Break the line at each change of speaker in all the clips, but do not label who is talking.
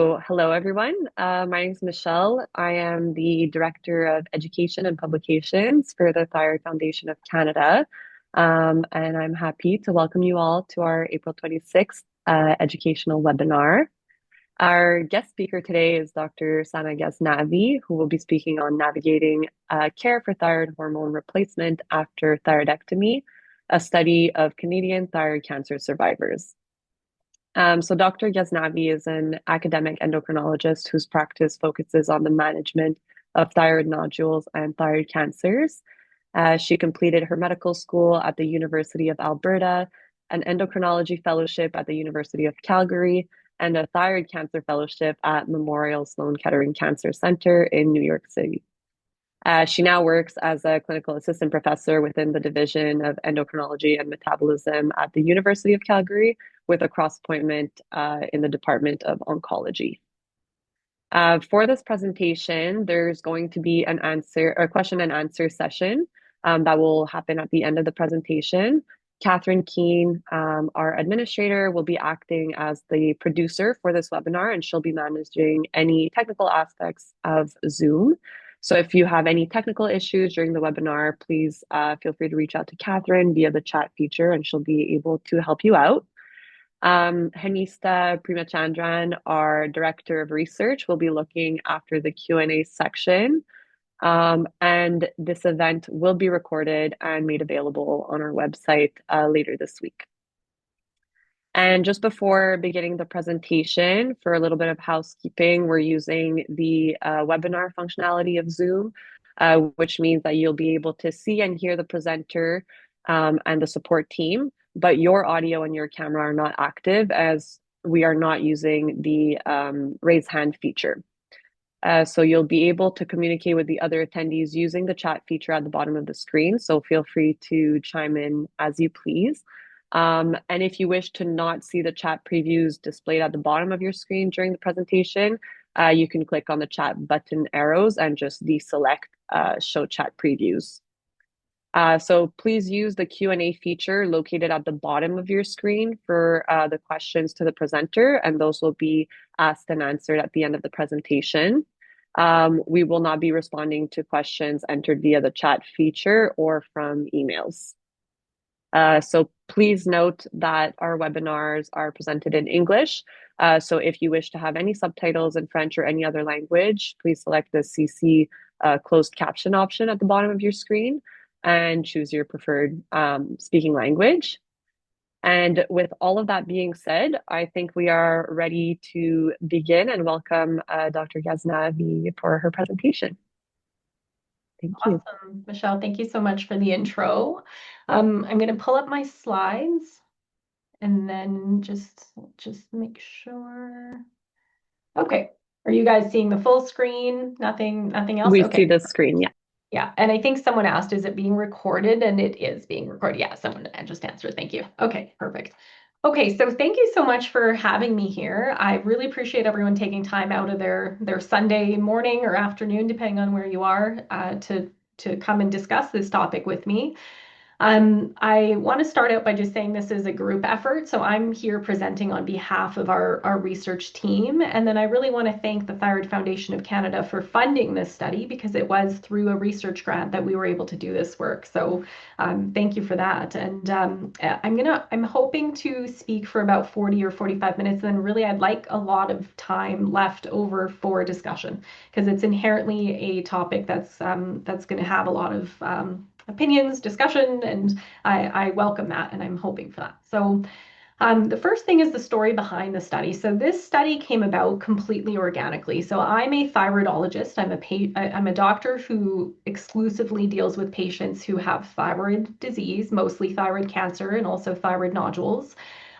Hello, everyone. My name is Michelle. I am the Director of Education and Publications for the Thyroid Foundation of Canada. And I'm happy to welcome you all to our April 26th educational webinar. Our guest speaker today is Dr. Sana Ghaznavi, who will be speaking on navigating care for thyroid hormone replacement after thyroidectomy, a study of Canadian thyroid cancer survivors. So Dr. Ghaznavi is an academic endocrinologist whose practice focuses on the management of thyroid nodules and thyroid cancers. She completed her medical school at the University of Alberta, an endocrinology fellowship at the University of Calgary, and a thyroid cancer fellowship at Memorial Sloan Kettering Cancer Center in New York City. She now works as a clinical assistant professor within the Division of Endocrinology and Metabolism at the University of Calgary, with a cross appointment in the Department of Oncology. For this presentation, there's going to be a question and answer session that will happen at the end of the presentation. Catherine Keene, our administrator, will be acting as the producer for this webinar, and she'll be managing any technical aspects of Zoom. So if you have any technical issues during the webinar, please feel free to reach out to Catherine via the chat feature, and she'll be able to help you out. Hanista Primachandran, our Director of Research, will be looking after the Q&A section. And this event will be recorded and made available on our website later this week. And just before beginning the presentation, for a little bit of housekeeping, we're using the webinar functionality of Zoom, which means that you'll be able to see and hear the presenter and the support team, but your audio and your camera are not active as we are not using the raise hand feature. So you'll be able to communicate with the other attendees using the chat feature at the bottom of the screen. So feel free to chime in as you please. And if you wish to not see the chat previews displayed at the bottom of your screen during the presentation, you can click on the chat button arrows and just deselect show chat previews. So please use the Q&A feature located at the bottom of your screen for the questions to the presenter, and those will be asked and answered at the end of the presentation. We will not be responding to questions entered via the chat feature or from emails. So please note that our webinars are presented in English. So if you wish to have any subtitles in French or any other language, please select the CC closed caption option at the bottom of your screen and choose your preferred speaking language. And with all of that being said, I think we are ready to begin and welcome Dr. Ghaznavi for her presentation. Thank you.
Awesome, Michelle. Thank you so much for the intro. I'm going to pull up my slides and then just make sure. Okay. Are you guys seeing the full screen? Nothing else?
We
Okay.
see the screen, yeah.
Yeah, and I think someone asked, is it being recorded? And it is being recorded. Yeah, someone just answered. Thank you. Okay, perfect. Okay, so thank you so much for having me here. I really appreciate everyone taking time out of their Sunday morning or afternoon, depending on where you are, to come and discuss this topic with me. I want to start out by just saying this is a group effort. So I'm here presenting on behalf of our research team. And then I really want to thank the Thyroid Foundation of Canada for funding this study because it was through a research grant that we were able to do this work. So thank you for that. And I'm hoping to speak for about 40 or 45 minutes. And then really I'd like a lot of time left over for discussion because it's inherently a topic that's going to have a lot of opinions, discussion, and I welcome that, and I'm hoping for that. So the first thing is the story behind the study. So this study came about completely organically. So I'm a thyroidologist. I'm a doctor who exclusively deals with patients who have thyroid disease, mostly thyroid cancer and also thyroid nodules.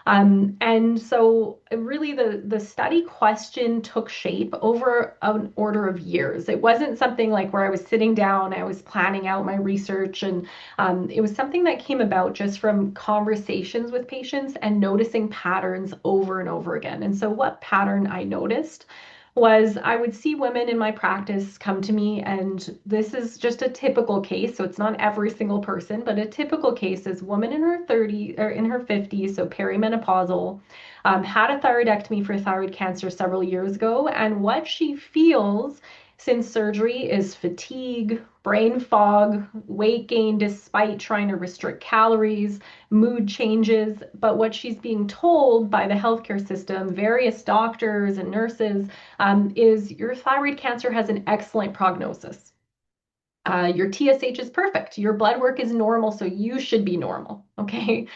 And so really the study question took shape over an order of years. It wasn't something like where I was sitting down, I was planning out my research, and it was something that came about just from conversations with patients and noticing patterns over and over again. And so what pattern I noticed was I would see women in my practice come to me, and this is just a typical case. So it's not every single person, but a typical case is woman in her 30s or in her 50s, so perimenopausal, had a thyroidectomy for thyroid cancer several years ago, and what she feels since surgery is fatigue, brain fog, weight gain despite trying to restrict calories, mood changes. But what she's being told by the healthcare system, various doctors and nurses, is your thyroid cancer has an excellent prognosis. Your TSH is perfect. Your blood work is normal, so you should be normal. Okay.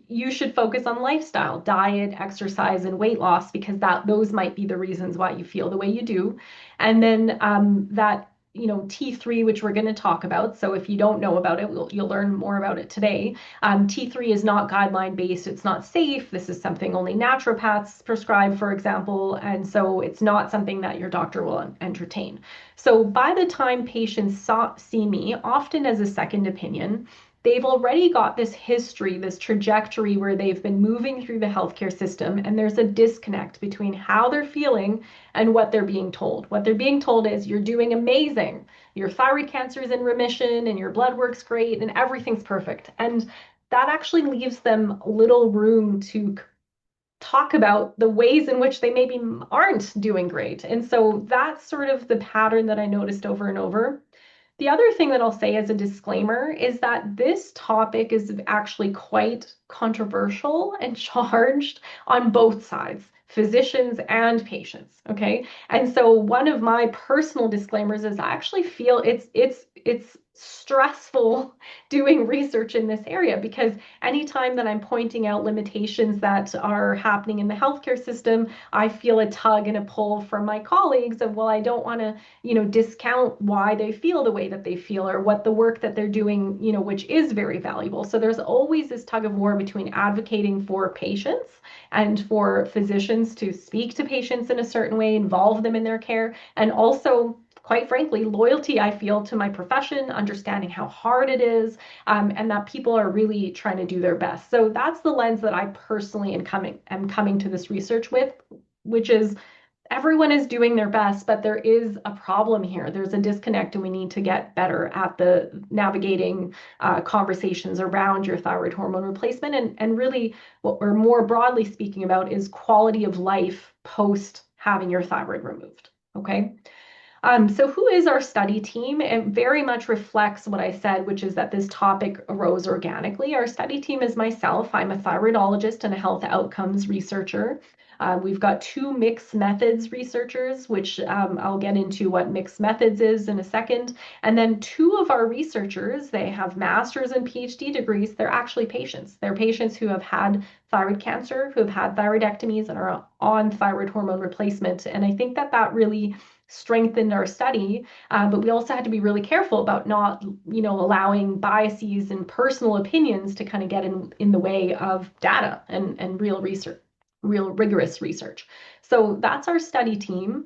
You should focus on lifestyle, diet, exercise, and weight loss because those might be the reasons why you feel the way you do. And then that T3, which we're going to talk about. So if you don't know about it, you'll learn more about it today. T3 is not guideline based. It's not safe. This is something only naturopaths prescribe, for example. And so it's not something that your doctor will entertain. So by the time patients see me, often as a second opinion, they've already got this history, this trajectory where they've been moving through the healthcare system, and there's a disconnect between how they're feeling and what they're being told. What they're being told is, you're doing amazing. Your thyroid cancer is in remission, and your blood work's great, and everything's perfect. And that actually leaves them little room to talk about the ways in which they maybe aren't doing great. And so that's sort of the pattern that I noticed over and over. The other thing that I'll say as a disclaimer is that this topic is actually quite controversial and charged on both sides, physicians and patients. Okay. And so one of my personal disclaimers is I actually feel it's stressful doing research in this area because anytime that I'm pointing out limitations that are happening in the healthcare system, I feel a tug and a pull from my colleagues of, well, I don't want to discount why they feel the way that they feel or what the work that they're doing, which is very valuable. So there's always this tug of war between advocating for patients and for physicians to speak to patients in a certain way, involve them in their care, and also, quite frankly, loyalty I feel to my profession, understanding how hard it is, and that people are really trying to do their best. So that's the lens that I personally am coming to this research with, which is everyone is doing their best, but there is a problem here. There's a disconnect, and we need to get better at the navigating conversations around your thyroid hormone replacement. And really, what we're more broadly speaking about is quality of life post having your thyroid removed. Okay. So who is our study team? It very much reflects what I said, which is that this topic arose organically. Our study team is myself. I'm a thyroidologist and a health outcomes researcher. We've got two mixed methods researchers, which I'll get into what mixed methods is in a second. And then two of our researchers, they have master's and PhD degrees. They're actually patients. They're patients who have had thyroid cancer, who have had thyroidectomies and are on thyroid hormone replacement. And I think that really strengthened our study, but we also had to be really careful about not, allowing biases and personal opinions to kind of get in the way of data and real research, real rigorous research. So that's our study team.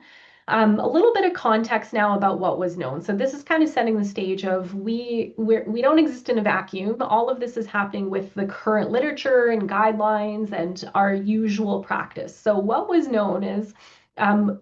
A little bit of context now about what was known. So this is kind of setting the stage of we don't exist in a vacuum. All of this is happening with the current literature and guidelines and our usual practice. So what was known is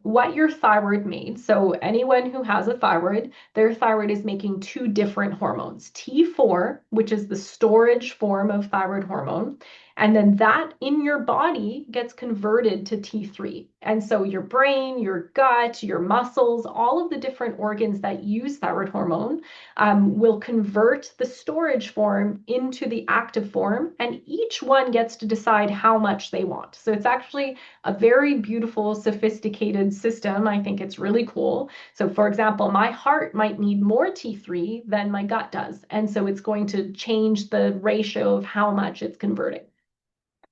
what your thyroid made. So anyone who has a thyroid, their thyroid is making two different hormones. T4, which is the storage form of thyroid hormone, and then that in your body gets converted to T3. And so your brain, your gut, your muscles, all of the different organs that use thyroid hormone will convert the storage form into the active form, and each one gets to decide how much they want. So it's actually a very beautiful, sophisticated system. I think it's really cool. So for example, my heart might need more T3 than my gut does. And so it's going to change the ratio of how much it's converting.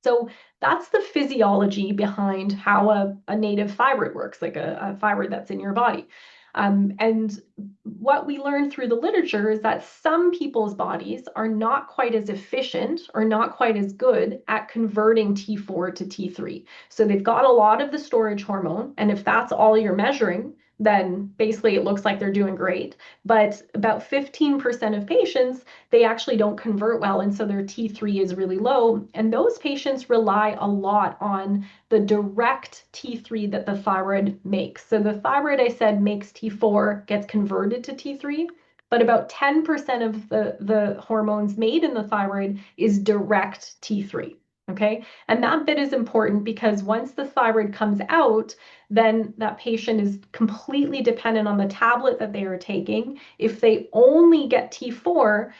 So that's the physiology behind how a native thyroid works, like a thyroid that's in your body. And what we learned through the literature is that some people's bodies are not quite as efficient or not quite as good at converting T4 to T3. So they've got a lot of the storage hormone, and if that's all you're measuring, then basically it looks like they're doing great. But about 15% of patients, they actually don't convert well, and so their T3 is really low. And those patients rely a lot on the direct T3 that the thyroid makes. So the thyroid, I said, makes T4, gets converted to T3, but about 10% of the hormones made in the thyroid is direct T3. Okay. And that bit is important because once the thyroid comes out, then that patient is completely dependent on the tablet that they are taking. If they only get T4,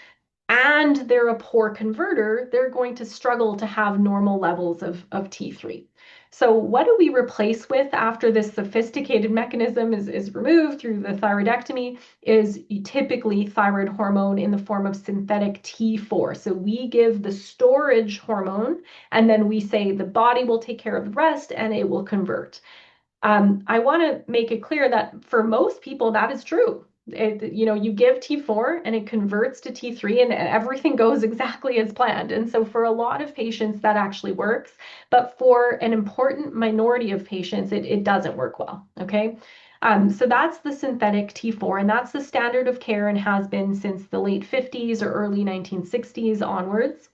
and they're a poor converter, they're going to struggle to have normal levels of T3. So what do we replace with after this sophisticated mechanism is removed through the thyroidectomy is typically thyroid hormone in the form of synthetic T4. So we give the storage hormone and then we say the body will take care of the rest and it will convert. I want to make it clear that for most people, that is true. You give T4 and it converts to T3 and everything goes exactly as planned. And so for a lot of patients, that actually works. But for an important minority of patients, it doesn't work well. Okay. So that's the synthetic T4, and that's the standard of care and has been since the late 50s or early 1960s onwards.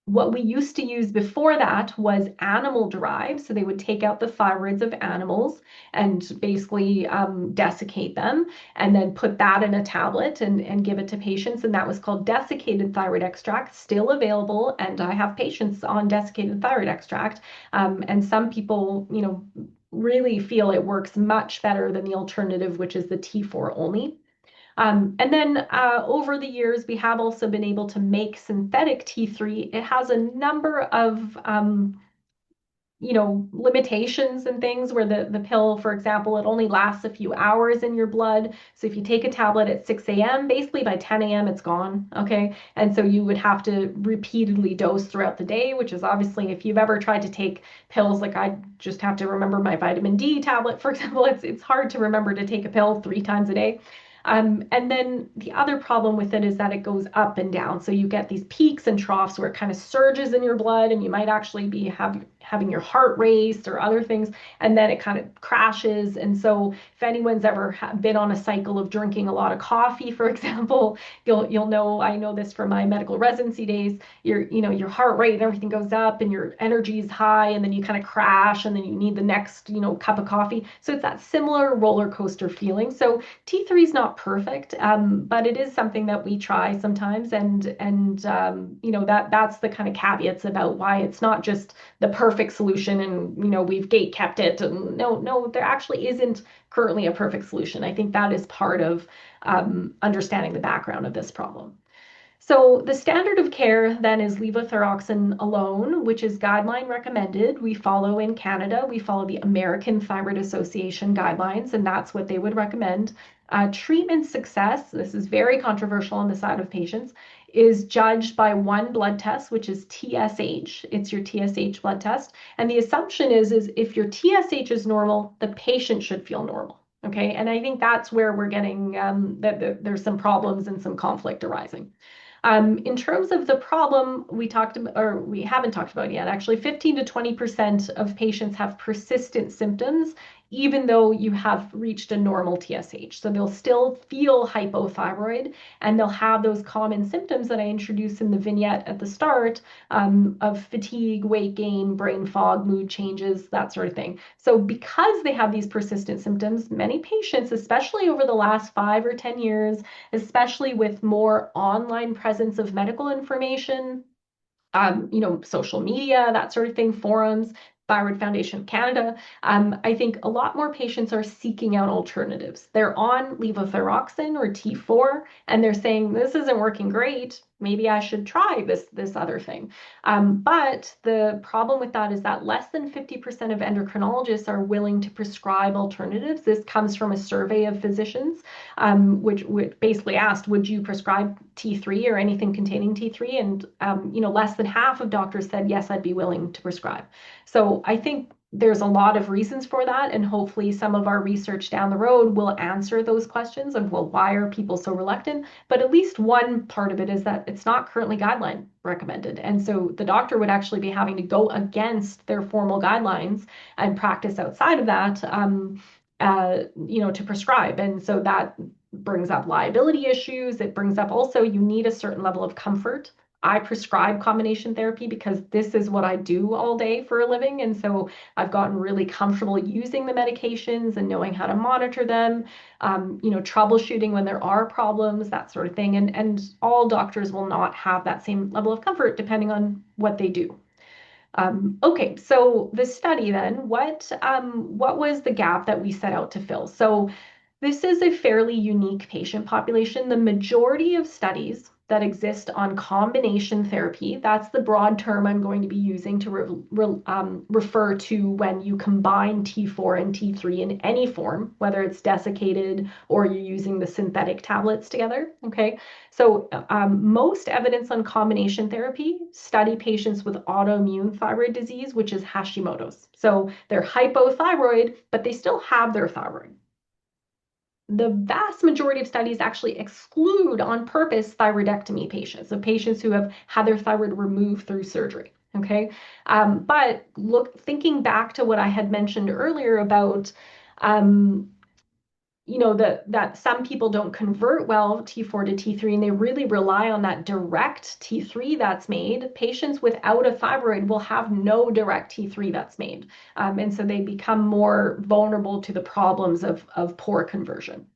What we used to use before that was animal derived. So they would take out the thyroids of animals and basically desiccate them and then put that in a tablet and give it to patients. And that was called desiccated thyroid extract, still available. And I have patients on desiccated thyroid extract. And some people, really feel it works much better than the alternative, which is the T4 only. And then over the years, we have also been able to make synthetic T3. It has a number of limitations and things where the pill, for example, it only lasts a few hours in your blood. So if you take a tablet at 6 a.m., basically by 10 a.m. it's gone. Okay. And so you would have to repeatedly dose throughout the day, which is obviously if you've ever tried to take pills, like I just have to remember my vitamin D tablet, for example, it's hard to remember to take a pill 3 times a day. And then the other problem with it is that it goes up and down. So you get these peaks and troughs where it kind of surges in your blood, and you might actually be having your heart raced or other things, and then it kind of crashes. And so if anyone's ever been on a cycle of drinking a lot of coffee, for example, you'll know, I know this from my medical residency days, your heart rate and everything goes up and your energy is high, and then you kind of crash and then you need the next, cup of coffee. So it's that similar roller coaster feeling. So T3 is not perfect, but it is something that we try sometimes, and that's the kind of caveats about why it's not just the perfect solution, and we've gate kept it. And no, there actually isn't currently a perfect solution. I think that is part of understanding the background of this problem. So the standard of care then is levothyroxine alone, which is guideline recommended. We follow in Canada, we follow the American Thyroid Association guidelines, and that's what they would recommend. Treatment success, this is very controversial on the side of patients, is judged by one blood test, which is TSH. It's your TSH blood test. And the assumption is if your TSH is normal, the patient should feel normal. Okay. And I think that's where we're getting that there's some problems and some conflict arising. In terms of the problem we talked about, or we haven't talked about yet, actually 15 to 20% of patients have persistent symptoms, even though you have reached a normal TSH. So they'll still feel hypothyroid and they'll have those common symptoms that I introduced in the vignette at the start of fatigue, weight gain, brain fog, mood changes, that sort of thing. So because they have these persistent symptoms, many patients, especially over the last 5 or 10 years, especially with more online presence of medical information, social media, that sort of thing, forums, Thyroid Foundation of Canada. I think a lot more patients are seeking out alternatives. They're on levothyroxine or T4, and they're saying, this isn't working great. Maybe I should try this other thing. But the problem with that is that less than 50% of endocrinologists are willing to prescribe alternatives. This comes from a survey of physicians, which basically asked, would you prescribe T3 or anything containing T3? And less than half of doctors said, yes, I'd be willing to prescribe. So I think there's a lot of reasons for that, and hopefully some of our research down the road will answer those questions of, well, why are people so reluctant? But at least one part of it is that it's not currently guideline recommended. And so the doctor would actually be having to go against their formal guidelines and practice outside of that, to prescribe. And so that brings up liability issues. It brings up also you need a certain level of comfort. I prescribe combination therapy because this is what I do all day for a living. And so I've gotten really comfortable using the medications and knowing how to monitor them, troubleshooting when there are problems, that sort of thing. And all doctors will not have that same level of comfort depending on what they do. Okay, so the study then, what was the gap that we set out to fill? So this is a fairly unique patient population. The majority of studies that exist on combination therapy, that's the broad term I'm going to be using to refer to when you combine T4 and T3 in any form, whether it's desiccated or you're using the synthetic tablets together. Okay, so most evidence on combination therapy study patients with autoimmune thyroid disease, which is Hashimoto's. So they're hypothyroid, but they still have their thyroid. The vast majority of studies actually exclude on purpose thyroidectomy patients, so patients who have had their thyroid removed through surgery. Okay, but thinking back to what I had mentioned earlier about um, that some people don't convert well T4 to T3 and they really rely on that direct T3 that's made. Patients without a thyroid will have no direct T3 that's made. And so they become more vulnerable to the problems of poor conversion.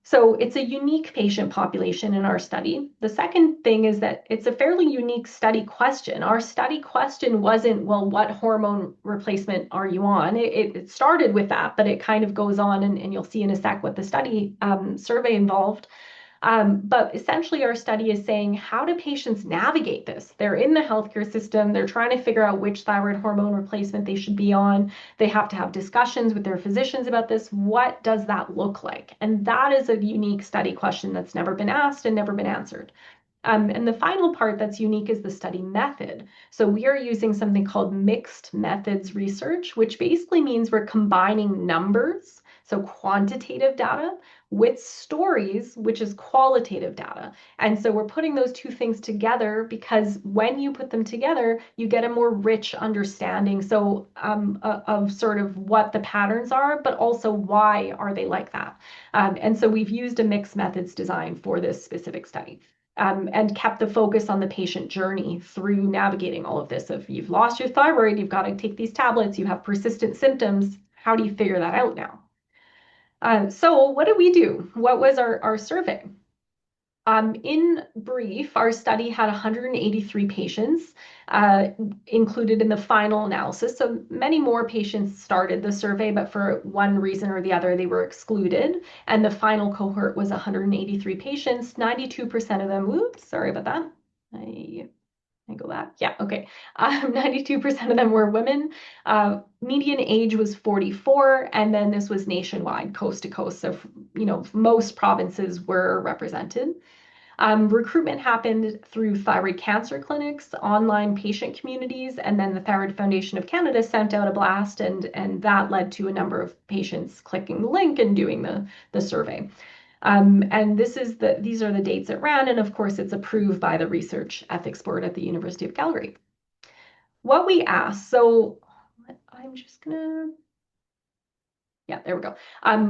So it's a unique patient population in our study. The second thing is that it's a fairly unique study question. Our study question wasn't, well, what hormone replacement are you on? It started with that, but it kind of goes on, and you'll see in a sec what the study survey involved. But essentially, our study is saying, how do patients navigate this? They're in the healthcare system, they're trying to figure out which thyroid hormone replacement they should be on. They have to have discussions with their physicians about this. What does that look like? And that is a unique study question that's never been asked and never been answered. And the final part that's unique is the study method. So we are using something called mixed methods research, which basically means we're combining numbers, so quantitative data, with stories, which is qualitative data. And so we're putting those two things together because when you put them together, you get a more rich understanding of sort of what the patterns are, but also why are they like that. And so we've used a mixed methods design for this specific study. And kept the focus on the patient journey through navigating all of this. If you've lost your thyroid, you've got to take these tablets, you have persistent symptoms, how do you figure that out now? So what did we do? What was our survey? In brief, our study had 183 patients uh, included in the final analysis. So many more patients started the survey, but for one reason or the other, they were excluded. And the final cohort was 183 patients. 92% of them, oops, sorry about that. I go back. Yeah, okay. 92% of them were women. Median age was 44, and then this was nationwide, coast to coast. So, most provinces were represented. Recruitment happened through thyroid cancer clinics, online patient communities, and then the Thyroid Foundation of Canada sent out a blast, and that led to a number of patients clicking the link and doing the survey. And these are the dates it ran, and of course it's approved by the Research Ethics Board at the University of Calgary. What we asked, so I'm just gonna yeah, there we go.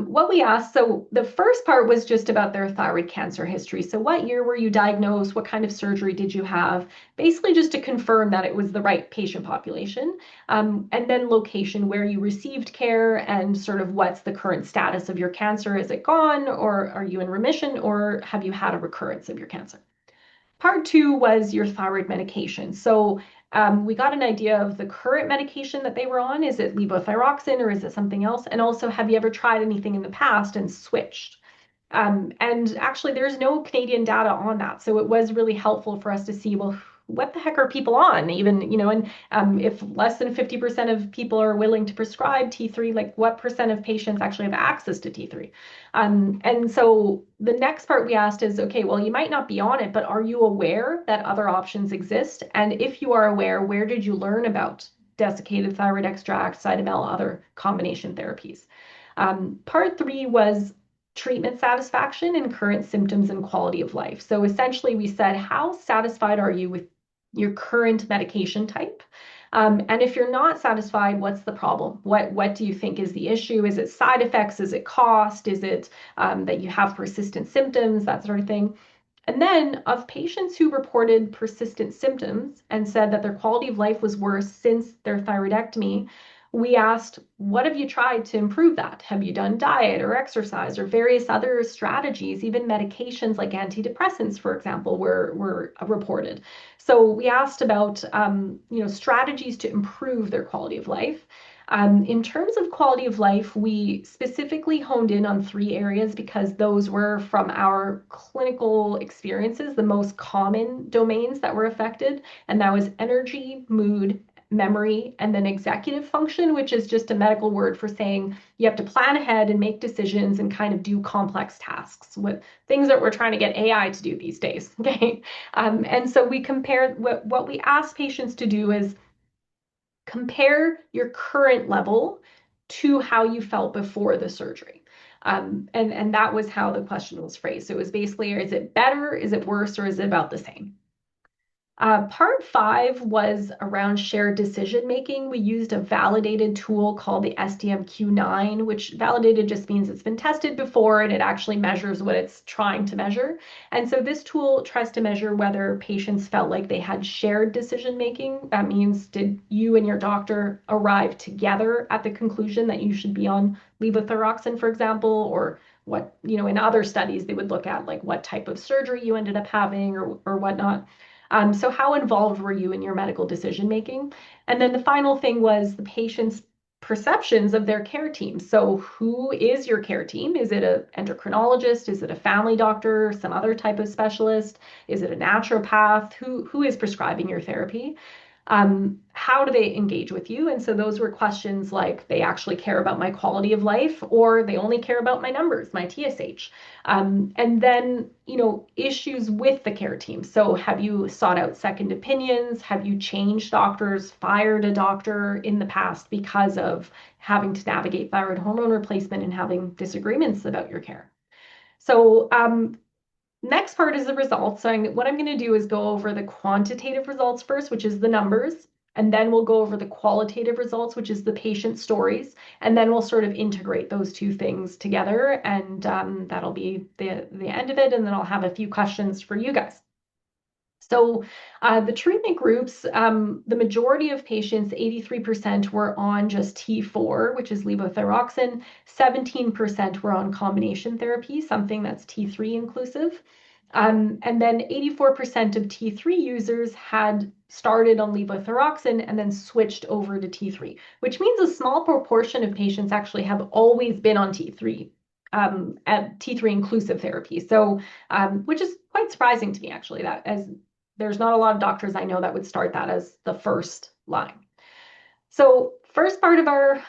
What we asked, so the first part was just about their thyroid cancer history. So what year were you diagnosed? What kind of surgery did you have? Basically just to confirm that it was the right patient population. And then location, where you received care and sort of what's the current status of your cancer. Is it gone, or are you in remission, or have you had a recurrence of your cancer? Part two was your thyroid medication. So we got an idea of the current medication that they were on. Is it levothyroxine or is it something else? And also, have you ever tried anything in the past and switched? And actually, there's no Canadian data on that. So it was really helpful for us to see, well, what the heck are people on? Even, and if less than 50% of people are willing to prescribe T3, like what percent of patients actually have access to T3? And so the next part we asked is, okay, well, you might not be on it, but are you aware that other options exist? And if you are aware, where did you learn about desiccated thyroid extract, Cytomel, other combination therapies? Part three was treatment satisfaction and current symptoms and quality of life. So essentially, we said, how satisfied are you with your current medication type? And if you're not satisfied, what's the problem? What do you think is the issue? Is it side effects? Is it cost? Is it that you have persistent symptoms, that sort of thing? And then of patients who reported persistent symptoms and said that their quality of life was worse since their thyroidectomy, we asked, what have you tried to improve that? Have you done diet or exercise or various other strategies? Even medications like antidepressants, for example, were reported. So we asked about strategies to improve their quality of life. In terms of quality of life, we specifically honed in on three areas because those were from our clinical experiences, the most common domains that were affected, and that was energy, mood, memory, and then executive function, which is just a medical word for saying you have to plan ahead and make decisions and kind of do complex tasks with things that we're trying to get AI to do these days. Okay. And so we compared what we ask patients to do is compare your current level to how you felt before the surgery. And that was how the question was phrased. So it was basically, is it better, is it worse, or is it about the same? Part five was around shared decision making. We used a validated tool called the SDMQ9, which validated just means it's been tested before and it actually measures what it's trying to measure. And so this tool tries to measure whether patients felt like they had shared decision making. That means, did you and your doctor arrive together at the conclusion that you should be on levothyroxine, for example, or what, in other studies, they would look at like what type of surgery you ended up having or whatnot. So how involved were you in your medical decision making? And then the final thing was the patient's perceptions of their care team. So who is your care team? Is it an endocrinologist? Is it a family doctor? Some other type of specialist? Is it a naturopath? Who is prescribing your therapy? How do they engage with you? And so those were questions like they actually care about my quality of life, or they only care about my numbers, my TSH. And then, issues with the care team. So have you sought out second opinions? Have you changed doctors, fired a doctor in the past because of having to navigate thyroid hormone replacement and having disagreements about your care? So next part is the results. So what I'm going to do is go over the quantitative results first, which is the numbers, and then we'll go over the qualitative results, which is the patient stories, and then we'll sort of integrate those two things together, and that'll be the end of it, and then I'll have a few questions for you guys. So the treatment groups, the majority of patients, 83% were on just T4, which is levothyroxine. 17% were on combination therapy, something that's T3 inclusive. And then 84% of T3 users had started on levothyroxine and then switched over to T3, which means a small proportion of patients actually have always been on T3. At T3 inclusive therapy. So, which is quite surprising to me, actually, that as there's not a lot of doctors I know that would start that as the first line. So first part of our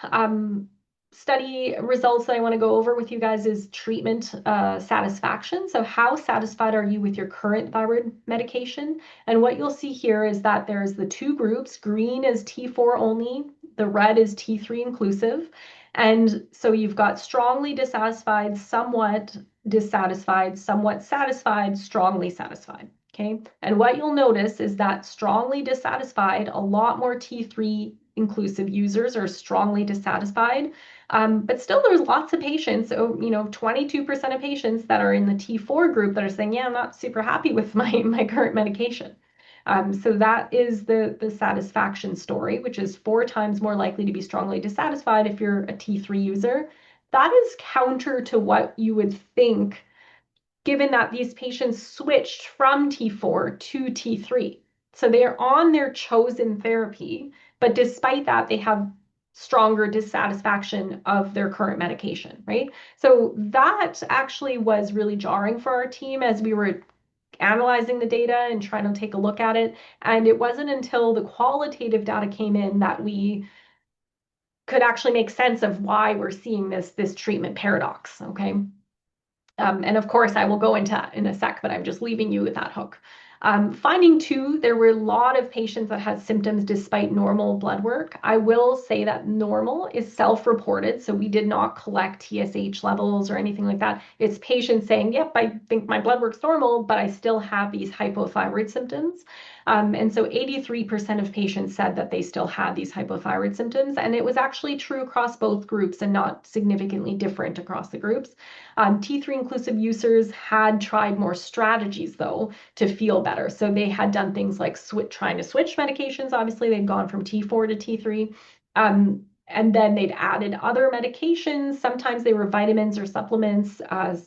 study results that I want to go over with you guys is treatment satisfaction. So how satisfied are you with your current thyroid medication? And what you'll see here is that there's the two groups. Green is T4 only, the red is T3 inclusive. And so you've got strongly dissatisfied, somewhat dissatisfied, somewhat satisfied, strongly satisfied. Okay. And what you'll notice is that strongly dissatisfied, a lot more T3 inclusive users are strongly dissatisfied. But still, there's lots of patients, so 22% of patients that are in the T4 group that are saying, yeah, I'm not super happy with my current medication. So that is the satisfaction story, which is 4 times more likely to be strongly dissatisfied if you're a T3 user. That is counter to what you would think, given that these patients switched from T4 to T3. So they are on their chosen therapy, but despite that, they have stronger dissatisfaction of their current medication, right? So that actually was really jarring for our team as we were analyzing the data and trying to take a look at it. And it wasn't until the qualitative data came in that we could actually make sense of why we're seeing this treatment paradox, okay? And of course, I will go into that in a sec, but I'm just leaving you with that hook. Finding two, there were a lot of patients that had symptoms despite normal blood work. I will say that normal is self-reported, so we did not collect TSH levels or anything like that. It's patients saying, yep, I think my blood work's normal, but I still have these hypothyroid symptoms. And so 83% of patients said that they still had these hypothyroid symptoms, and it was actually true across both groups and not significantly different across the groups. T3 inclusive users had tried more strategies, though, to feel better. So they had done things like trying to switch medications. Obviously, they'd gone from T4 to T3. And then they'd added other medications. Sometimes they were vitamins or supplements,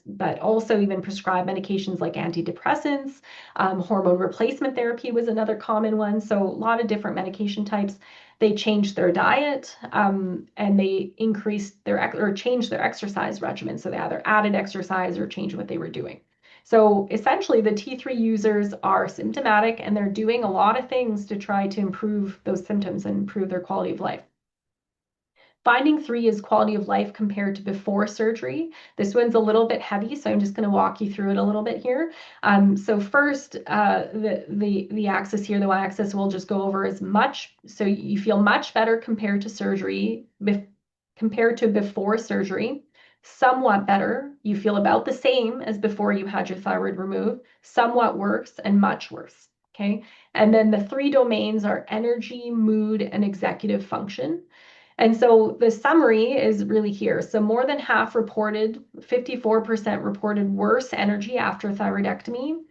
but also even prescribed medications like antidepressants. Hormone replacement therapy was another common one. So a lot of different medication types. They changed their diet, and they increased or changed their exercise regimen. So they either added exercise or changed what they were doing. So essentially, the T3 users are symptomatic and they're doing a lot of things to try to improve those symptoms and improve their quality of life. Finding three is quality of life compared to before surgery. This one's a little bit heavy, so I'm just going to walk you through it a little bit here. So first, the axis here, the y-axis, we'll just go over as much. So you feel much better compared to surgery, compared to before surgery. Somewhat better. You feel about the same as before you had your thyroid removed. Somewhat worse and much worse. Okay. And then the three domains are energy, mood, and executive function. And so the summary is really here. So more than half reported, 54% reported worse energy after thyroidectomy,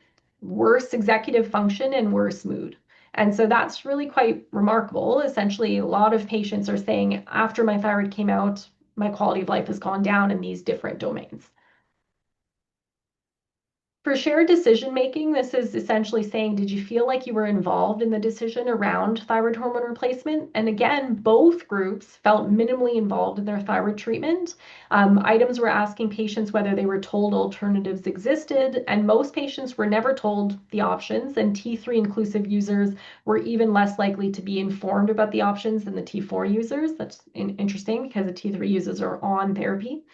worse executive function, and worse mood. And so that's really quite remarkable. Essentially, a lot of patients are saying, after my thyroid came out, my quality of life has gone down in these different domains. For shared decision making, this is essentially saying, did you feel like you were involved in the decision around thyroid hormone replacement? And again, both groups felt minimally involved in their thyroid treatment. Items were asking patients whether they were told alternatives existed, and most patients were never told the options. And T3 inclusive users were even less likely to be informed about the options than the T4 users. That's interesting because the T3 users are on therapy.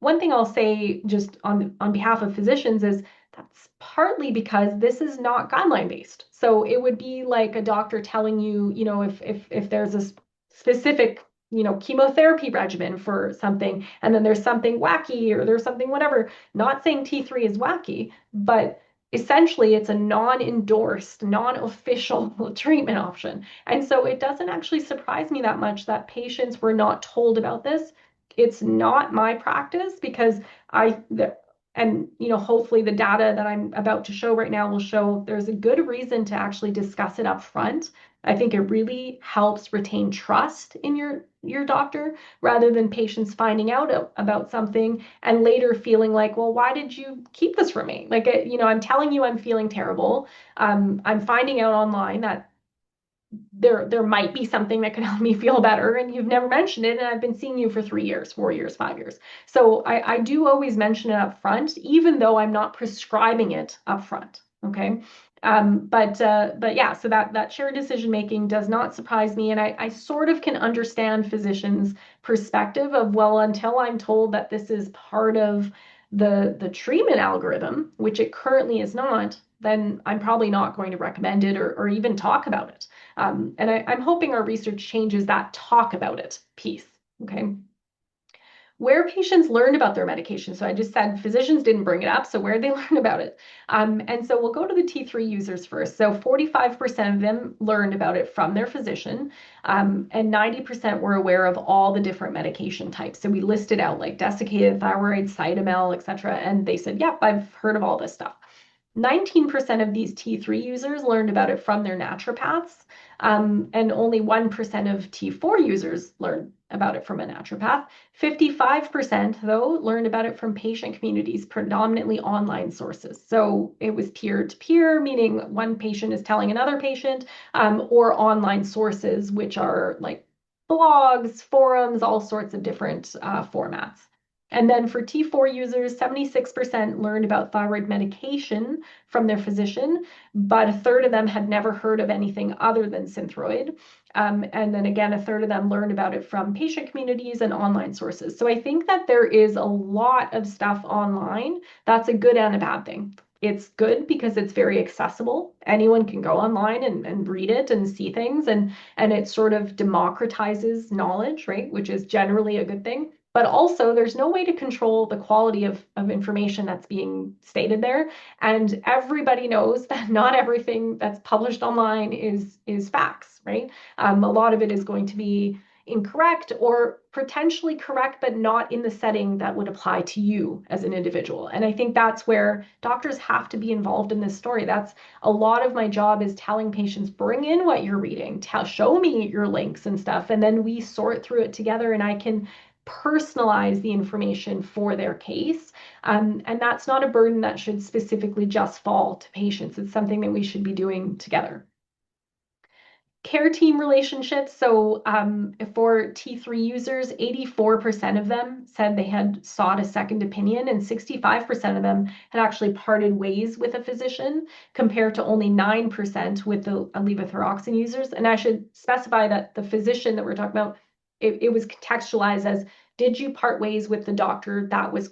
One thing I'll say just on behalf of physicians is that's partly because this is not guideline based. So it would be like a doctor telling you, if there's a specific, chemotherapy regimen for something, and then there's something wacky or there's something whatever, not saying T3 is wacky, but essentially it's a non-endorsed, non-official treatment option. And so it doesn't actually surprise me that much that patients were not told about this. It's not my practice because hopefully the data that I'm about to show right now will show there's a good reason to actually discuss it up front. I think it really helps retain trust in your doctor rather than patients finding out about something and later feeling like, well, why did you keep this from me? Like, I'm telling you I'm feeling terrible. I'm finding out online that there might be something that could help me feel better, and you've never mentioned it, and I've been seeing you for 3 years, 4 years, 5 years. So I do always mention it up front, even though I'm not prescribing it up front. Okay. But yeah, so that shared decision making does not surprise me, and I sort of can understand physicians' perspective of, well, until I'm told that this is part of the treatment algorithm, which it currently is not, then I'm probably not going to recommend it or even talk about it. And I'm hoping our research changes that talk about it piece. Okay. Where patients learned about their medication. So I just said physicians didn't bring it up. So where did they learn about it? And so we'll go to the T3 users first. So 45% of them learned about it from their physician, and 90% were aware of all the different medication types. So we listed out like desiccated thyroid, Cytomel, etc. And they said, yep, I've heard of all this stuff. 19% of these T3 users learned about it from their naturopaths, and only 1% of T4 users learned about it from a naturopath. 55%, though, learned about it from patient communities, predominantly online sources. So it was peer-to-peer, meaning one patient is telling another patient, or online sources, which are like blogs, forums, all sorts of different formats. And then for T4 users, 76% learned about thyroid medication from their physician, but a third of them had never heard of anything other than Synthroid. And then again, a third of them learned about it from patient communities and online sources. So I think that there is a lot of stuff online. That's a good and a bad thing. It's good because it's very accessible. Anyone can go online and read it and see things, and it sort of democratizes knowledge, right? Which is generally a good thing. But also, there's no way to control the quality of information that's being stated there. And everybody knows that not everything that's published online is facts, right? A lot of it is going to be incorrect or potentially correct, but not in the setting that would apply to you as an individual. And I think that's where doctors have to be involved in this story. That's a lot of my job, is telling patients, bring in what you're reading, show me your links and stuff, and then we sort through it together and I can personalize the information for their case. And that's not a burden that should specifically just fall to patients. It's something that we should be doing together. Care team relationships. So for T3 users, 84% of them said they had sought a second opinion, and 65% of them had actually parted ways with a physician, compared to only 9% with the levothyroxine users. And I should specify that the physician that we're talking about, it was contextualized as, did you part ways with the doctor that was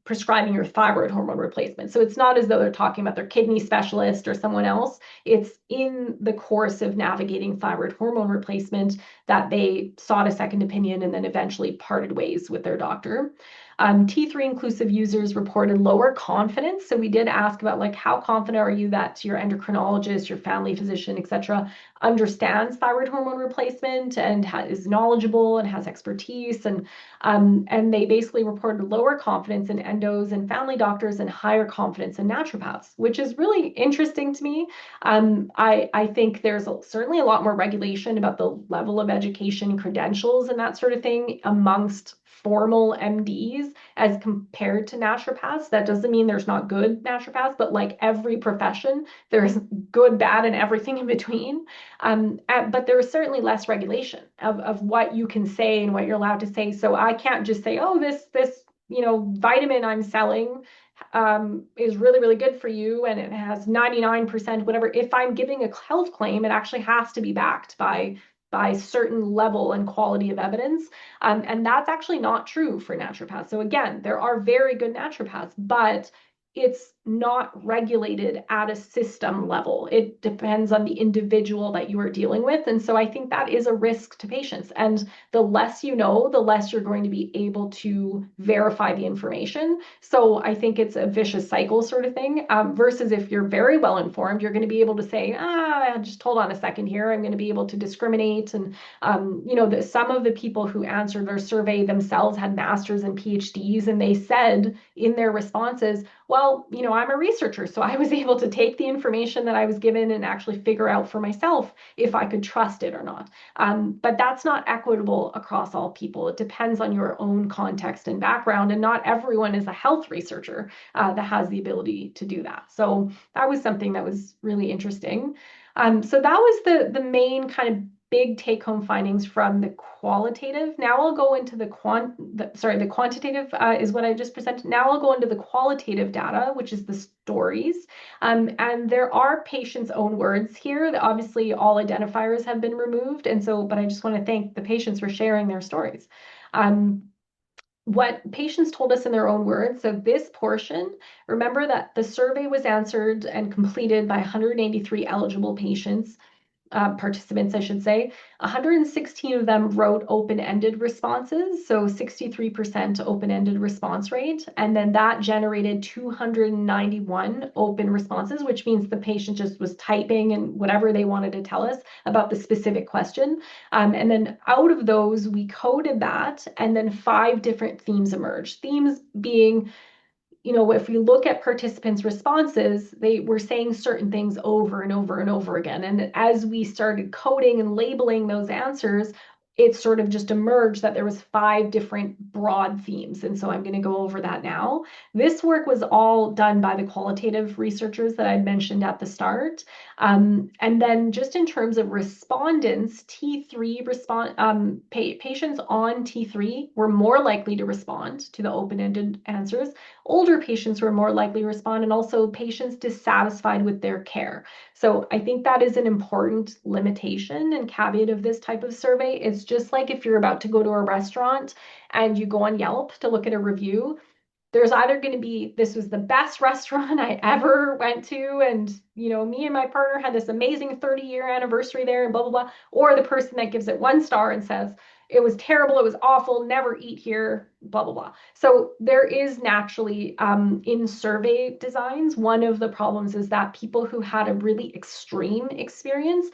prescribing your thyroid hormone replacement? So it's not as though they're talking about their kidney specialist or someone else. It's in the course of navigating thyroid hormone replacement that they sought a second opinion and then eventually parted ways with their doctor. T3 inclusive users reported lower confidence. So we did ask about, like, how confident are you that your endocrinologist, your family physician, etc., understands thyroid hormone replacement and is knowledgeable and has expertise. And they basically reported lower confidence in endos and family doctors and higher confidence in naturopaths, which is really interesting to me. I think there's certainly a lot more regulation about the level of education, credentials, and that sort of thing amongst formal MDs as compared to naturopaths. That doesn't mean there's not good naturopaths, but like every profession, there's good, bad, and everything in between. But there is certainly less regulation of what you can say and what you're allowed to say. So I can't just say, oh, this vitamin I'm selling is really, really good for you and it has 99% whatever. If I'm giving a health claim, it actually has to be backed by certain level and quality of evidence. And that's actually not true for naturopaths. So again, there are very good naturopaths, but it's not regulated at a system level. It depends on the individual that you are dealing with. And so I think that is a risk to patients. And the less you know, the less you're going to be able to verify the information. So I think it's a vicious cycle sort of thing, versus if you're very well informed, you're going to be able to say, just hold on a second here. I'm going to be able to discriminate. And, some of the people who answered their survey themselves had masters and PhDs, and they said in their responses, well, I'm a researcher, so I was able to take the information that I was given and actually figure out for myself if I could trust it or not. But that's not equitable across all people. It depends on your own context and background, and not everyone is a health researcher that has the ability to do that. So that was something that was really interesting. So that was the main kind of big take-home findings from the qualitative. Now I'll go into the quantitative is what I just presented. Now I'll go into the qualitative data, which is the stories. And there are patients' own words here. Obviously, all identifiers have been removed. But I just want to thank the patients for sharing their stories. What patients told us in their own words. So this portion, remember that the survey was answered and completed by 183 eligible patients. Participants, I should say. 116 of them wrote open-ended responses, so 63% open-ended response rate. And then that generated 291 open responses, which means the patient just was typing and whatever they wanted to tell us about the specific question. And then out of those, we coded that, and then 5 different themes emerged. Themes being, if you look at participants' responses, they were saying certain things over and over and over again. And as we started coding and labeling those answers, it sort of just emerged that there was 5 different broad themes. And so I'm going to go over that now. This work was all done by the qualitative researchers that I mentioned at the start. And then just in terms of respondents, patients on T3 were more likely to respond to the open-ended answers. Older patients were more likely to respond, and also patients dissatisfied with their care. So I think that is an important limitation and caveat of this type of survey. It's just like if you're about to go to a restaurant and you go on Yelp to look at a review, there's either going to be, this was the best restaurant I ever went to, and me and my partner had this amazing 30-year anniversary there and blah, blah, blah, or the person that gives it 1 star and says, it was terrible, it was awful, never eat here, blah, blah, blah. So there is naturally, in survey designs, one of the problems is that people who had a really extreme experience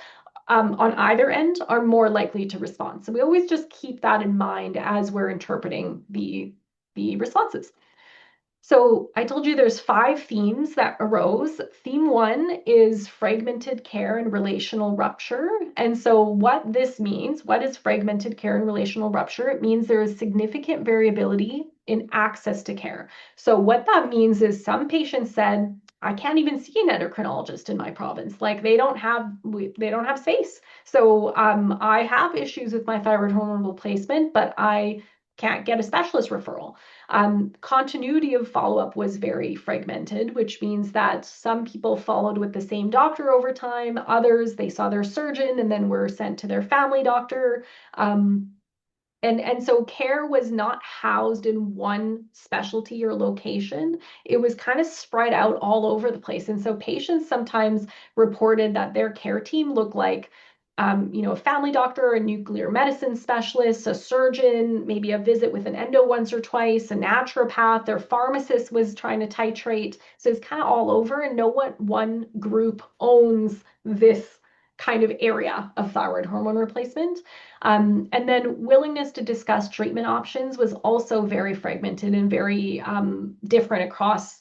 on either end are more likely to respond. So we always just keep that in mind as we're interpreting the responses. So I told you there's 5 themes that arose. Theme 1 is fragmented care and relational rupture. And so what this means, what is fragmented care and relational rupture? It means there is significant variability in access to care. So what that means is some patients said, I can't even see an endocrinologist in my province. Like they don't have space. So I have issues with my thyroid hormone replacement, but I can't get a specialist referral. Continuity of follow-up was very fragmented, which means that some people followed with the same doctor over time. Others, they saw their surgeon and then were sent to their family doctor. And so care was not housed in one specialty or location. It was kind of spread out all over the place. And so patients sometimes reported that their care team looked like a family doctor, a nuclear medicine specialist, a surgeon, maybe a visit with an endo once or twice, a naturopath, their pharmacist was trying to titrate. So it's kind of all over, and no one group owns this kind of area of thyroid hormone replacement. And then willingness to discuss treatment options was also very fragmented and very different across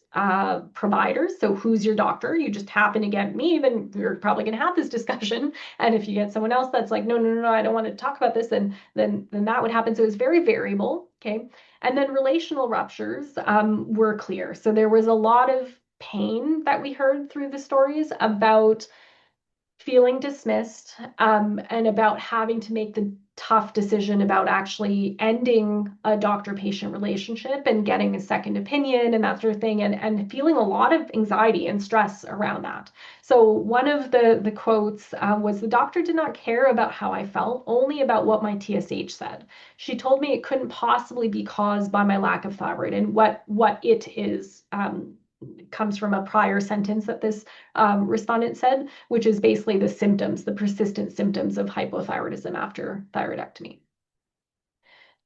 providers. So who's your doctor? You just happen to get me, then you're probably going to have this discussion. And if you get someone else that's like, no, no, no, no, I don't want to talk about this, then that would happen. So it was very variable. Okay. And then relational ruptures were clear. So there was a lot of pain that we heard through the stories about feeling dismissed and about having to make the tough decision about actually ending a doctor-patient relationship and getting a second opinion and that sort of thing, and feeling a lot of anxiety and stress around that. So one of the quotes was, the doctor did not care about how I felt, only about what my TSH said. She told me it couldn't possibly be caused by my lack of thyroid, and what it is comes from a prior sentence that this respondent said, which is basically the symptoms, the persistent symptoms of hypothyroidism after thyroidectomy.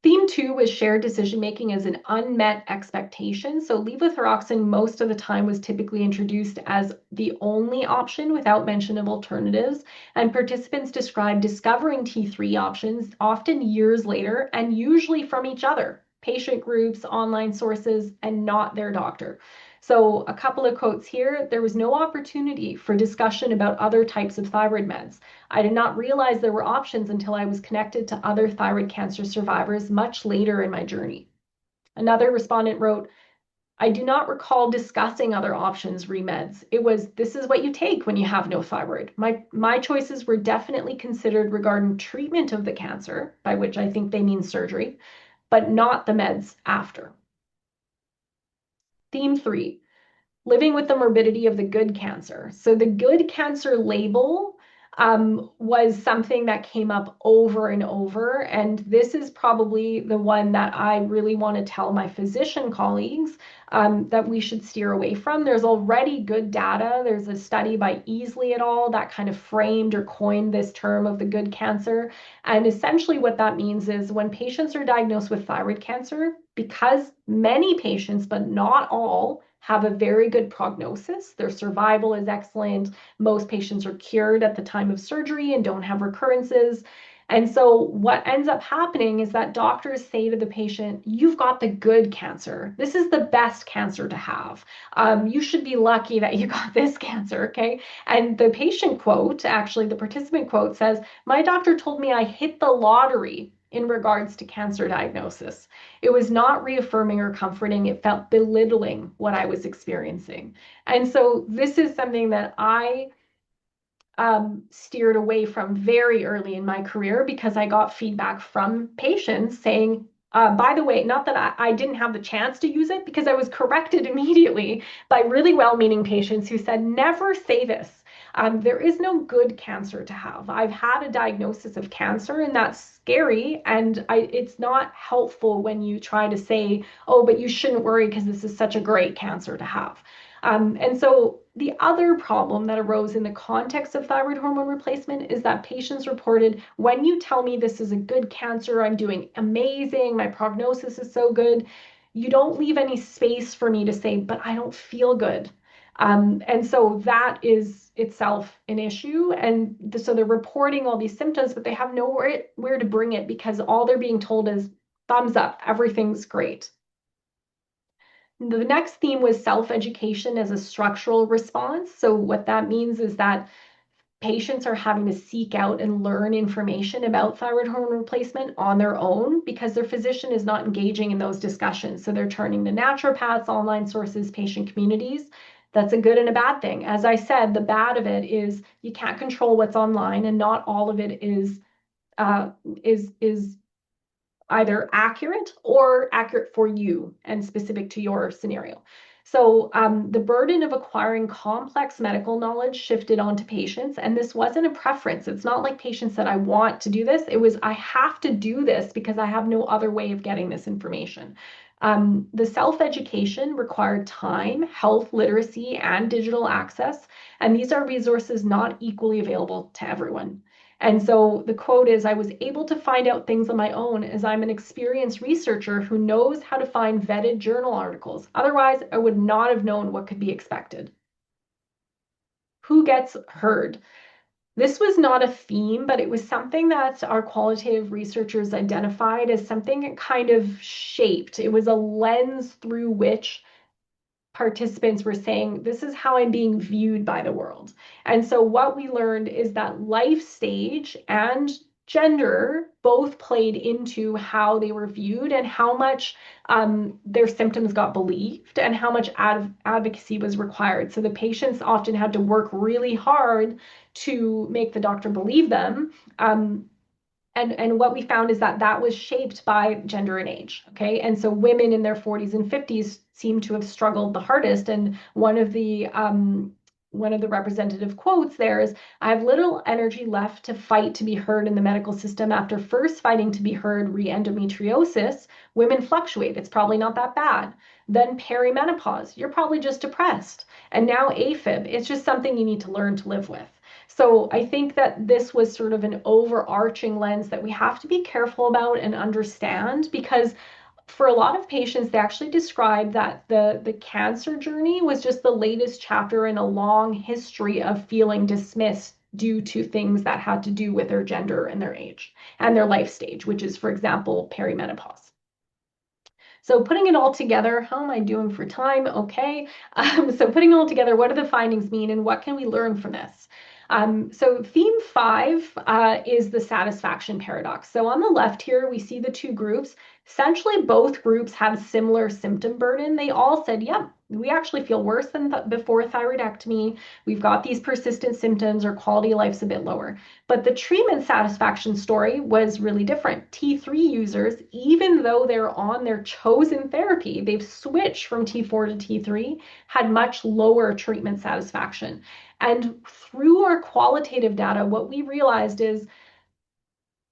Theme 2 was shared decision making as an unmet expectation. So levothyroxine most of the time was typically introduced as the only option without mention of alternatives. And participants described discovering T3 options often years later and usually from each other, patient groups, online sources, and not their doctor. So a couple of quotes here. There was no opportunity for discussion about other types of thyroid meds. I did not realize there were options until I was connected to other thyroid cancer survivors much later in my journey. Another respondent wrote, I do not recall discussing other options re-meds. It was, this is what you take when you have no thyroid. My choices were definitely considered regarding treatment of the cancer, by which I think they mean surgery, but not the meds after. Theme 3, living with the morbidity of the good cancer. So the good cancer label was something that came up over and over. And this is probably the one that I really want to tell my physician colleagues that we should steer away from. There's already good data. There's a study by Easley et al. That kind of framed or coined this term of the good cancer. And essentially what that means is when patients are diagnosed with thyroid cancer, because many patients, but not all, have a very good prognosis. Their survival is excellent. Most patients are cured at the time of surgery and don't have recurrences. And so what ends up happening is that doctors say to the patient, you've got the good cancer. This is the best cancer to have. You should be lucky that you got this cancer, okay? And the patient quote, actually the participant quote says, my doctor told me I hit the lottery in regards to cancer diagnosis. It was not reaffirming or comforting. It felt belittling what I was experiencing. And so this is something that I steered away from very early in my career because I got feedback from patients saying, by the way, not that I didn't have the chance to use it because I was corrected immediately by really well-meaning patients who said, never say this. There is no good cancer to have. I've had a diagnosis of cancer and that's scary, and it's not helpful when you try to say, oh, but you shouldn't worry because this is such a great cancer to have. And so the other problem that arose in the context of thyroid hormone replacement is that patients reported, when you tell me this is a good cancer, I'm doing amazing, my prognosis is so good, you don't leave any space for me to say, but I don't feel good. And so that is itself an issue. And so they're reporting all these symptoms, but they have nowhere where to bring it because all they're being told is thumbs up, everything's great. The next theme was self-education as a structural response. So what that means is that patients are having to seek out and learn information about thyroid hormone replacement on their own because their physician is not engaging in those discussions. So they're turning to naturopaths, online sources, patient communities. That's a good and a bad thing. As I said, the bad of it is you can't control what's online, and not all of it uh, is either accurate or accurate for you and specific to your scenario. So the burden of acquiring complex medical knowledge shifted onto patients, and this wasn't a preference. It's not like patients said, I want to do this. It was, I have to do this because I have no other way of getting this information. The self-education required time, health literacy, and digital access, and these are resources not equally available to everyone. And so the quote is, I was able to find out things on my own as I'm an experienced researcher who knows how to find vetted journal articles. Otherwise, I would not have known what could be expected. Who gets heard? This was not a theme, but it was something that our qualitative researchers identified as something that kind of shaped. It was a lens through which participants were saying, this is how I'm being viewed by the world. And so what we learned is that life stage and gender both played into how they were viewed and how much their symptoms got believed and how much advocacy was required. So the patients often had to work really hard to make the doctor believe them. And what we found is that that was shaped by gender and age. Okay. And so women in their 40s and 50s seem to have struggled the hardest. And one of the representative quotes there is, I have little energy left to fight to be heard in the medical system. After first fighting to be heard re endometriosis, women fluctuate. It's probably not that bad. Then perimenopause, you're probably just depressed. And now AFib, it's just something you need to learn to live with. So I think that this was sort of an overarching lens that we have to be careful about and understand, because for a lot of patients, they actually describe that the cancer journey was just the latest chapter in a long history of feeling dismissed due to things that had to do with their gender and their age and their life stage, which is, for example, perimenopause. So putting it all together, how am I doing for time? Okay. So putting it all together, what do the findings mean and what can we learn from this? So theme 5 is the satisfaction paradox. So on the left here, we see the two groups. Essentially, both groups have similar symptom burden. They all said, yep, we actually feel worse than before thyroidectomy. We've got these persistent symptoms, our quality of life's a bit lower. But the treatment satisfaction story was really different. T3 users, even though they're on their chosen therapy, they've switched from T4 to T3, had much lower treatment satisfaction. And through our qualitative data, what we realized is,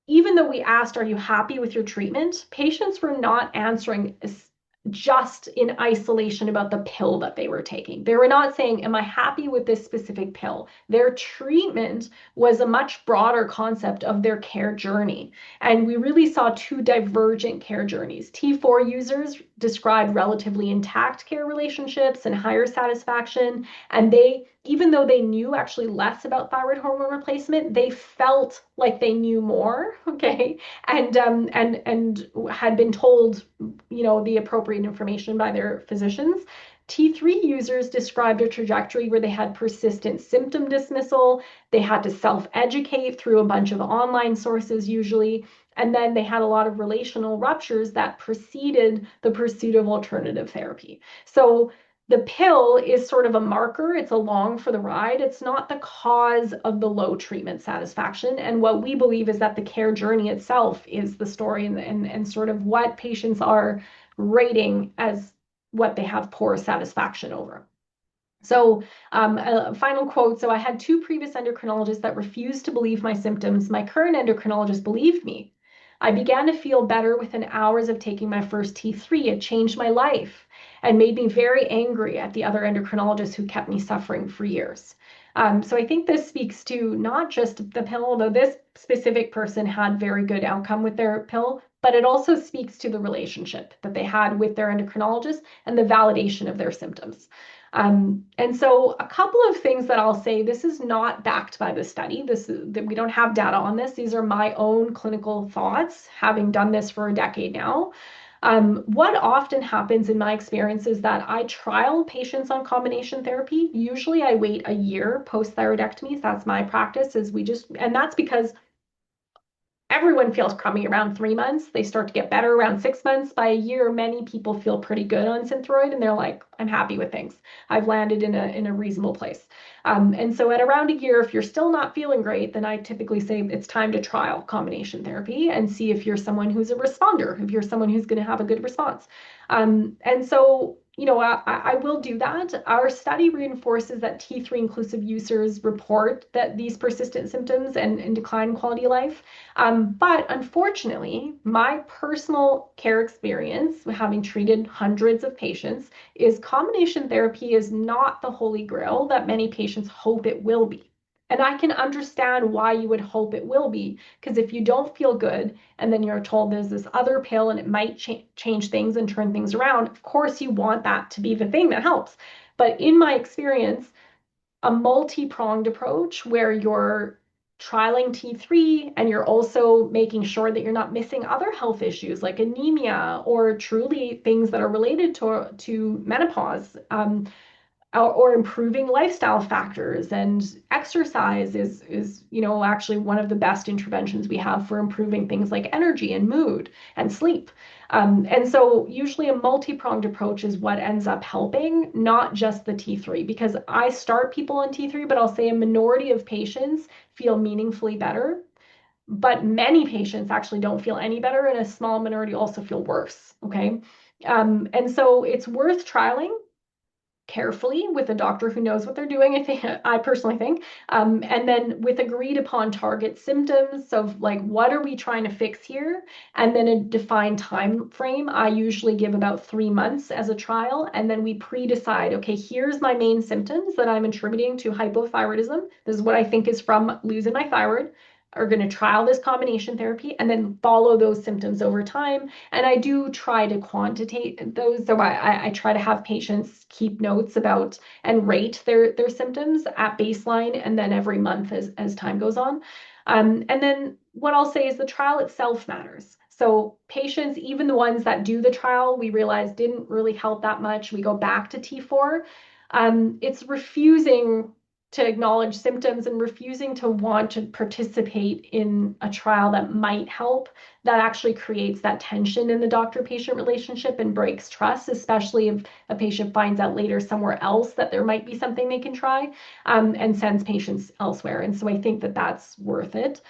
even though we asked, are you happy with your treatment? Patients were not answering just in isolation about the pill that they were taking. They were not saying, am I happy with this specific pill? Their treatment was a much broader concept of their care journey. And we really saw two divergent care journeys. T4 users described relatively intact care relationships and higher satisfaction. And they, even though they knew actually less about thyroid hormone replacement, they felt like they knew more, okay, and had been told, the appropriate information by their physicians. T3 users described a trajectory where they had persistent symptom dismissal. They had to self-educate through a bunch of online sources usually. And then they had a lot of relational ruptures that preceded the pursuit of alternative therapy. So the pill is sort of a marker. It's along for the ride. It's not the cause of the low treatment satisfaction. And what we believe is that the care journey itself is the story and sort of what patients are rating as what they have poor satisfaction over. So a final quote. So I had two previous endocrinologists that refused to believe my symptoms. My current endocrinologist believed me. I began to feel better within hours of taking my first T3. It changed my life and made me very angry at the other endocrinologists who kept me suffering for years. So I think this speaks to not just the pill, although this specific person had very good outcome with their pill, but it also speaks to the relationship that they had with their endocrinologist and the validation of their symptoms. And so a couple of things that I'll say, this is not backed by the study. We don't have data on this. These are my own clinical thoughts, having done this for a decade now. What often happens in my experience is that I trial patients on combination therapy. Usually I wait a year post thyroidectomy. That's my practice, and that's because everyone feels crummy around 3 months. They start to get better around 6 months. By a year, many people feel pretty good on Synthroid, and they're like, I'm happy with things. I've landed in a reasonable place. And so at around a year, if you're still not feeling great, then I typically say it's time to trial combination therapy and see if you're someone who's a responder, if you're someone who's going to have a good response. And so I will do that. Our study reinforces that T3 inclusive users report that these persistent symptoms and decline in quality of life. But unfortunately, my personal care experience, having treated hundreds of patients, is combination therapy is not the holy grail that many patients hope it will be. And I can understand why you would hope it will be, because if you don't feel good and then you're told there's this other pill and it might change things and turn things around, of course you want that to be the thing that helps. But in my experience, a multi-pronged approach where you're trialing T3 and you're also making sure that you're not missing other health issues like anemia or truly things that are related to menopause, or improving lifestyle factors, and exercise is actually one of the best interventions we have for improving things like energy and mood and sleep. And so usually a multi-pronged approach is what ends up helping, not just the T3, because I start people on T3, but I'll say a minority of patients feel meaningfully better, but many patients actually don't feel any better, and a small minority also feel worse. Okay. And so it's worth trialing carefully with a doctor who knows what they're doing, I personally think, and then with agreed upon target symptoms of like, what are we trying to fix here, and then a defined time frame. I usually give about 3 months as a trial, and then we pre-decide, okay, here's my main symptoms that I'm attributing to hypothyroidism. This is what I think is from losing my thyroid. Are going to trial this combination therapy and then follow those symptoms over time. And I do try to quantitate those. So I try to have patients keep notes about and rate their symptoms at baseline and then every month as time goes on. And then what I'll say is the trial itself matters. So patients, even the ones that do the trial, we realize didn't really help that much. We go back to T4. It's refusing to acknowledge symptoms and refusing to want to participate in a trial that might help, that actually creates that tension in the doctor-patient relationship and breaks trust, especially if a patient finds out later somewhere else that there might be something they can try, and sends patients elsewhere. And so I think that that's worth it.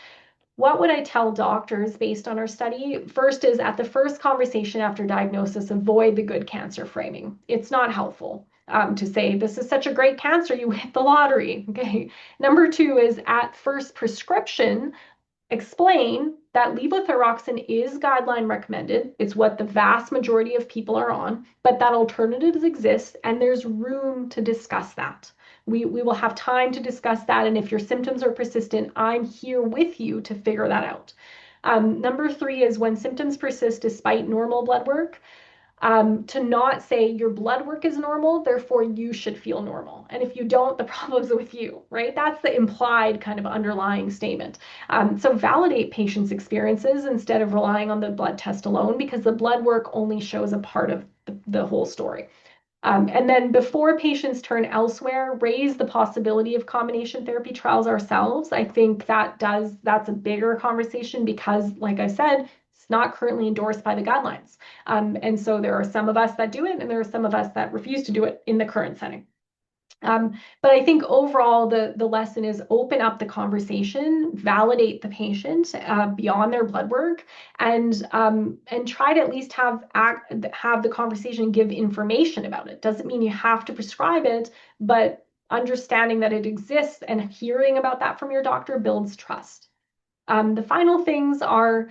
What would I tell doctors based on our study? First is, at the first conversation after diagnosis, avoid the good cancer framing. It's not helpful to say, this is such a great cancer, you hit the lottery. Okay. Number two is, at first prescription, explain that levothyroxine is guideline recommended. It's what the vast majority of people are on, but that alternatives exist and there's room to discuss that. We will have time to discuss that. And if your symptoms are persistent, I'm here with you to figure that out. Number three is, when symptoms persist despite normal blood work, to not say your blood work is normal, therefore you should feel normal. And if you don't, the problem's with you, right? That's the implied kind of underlying statement. So validate patients' experiences instead of relying on the blood test alone, because the blood work only shows a part of the whole story. And then before patients turn elsewhere, raise the possibility of combination therapy trials ourselves. I think that's a bigger conversation because, like I said, it's not currently endorsed by the guidelines. And so there are some of us that do it, and there are some of us that refuse to do it in the current setting. But I think overall, the lesson is open up the conversation, validate the patient beyond their blood work, and try to at least have the conversation, give information about it. Doesn't mean you have to prescribe it, but understanding that it exists and hearing about that from your doctor builds trust. The final things are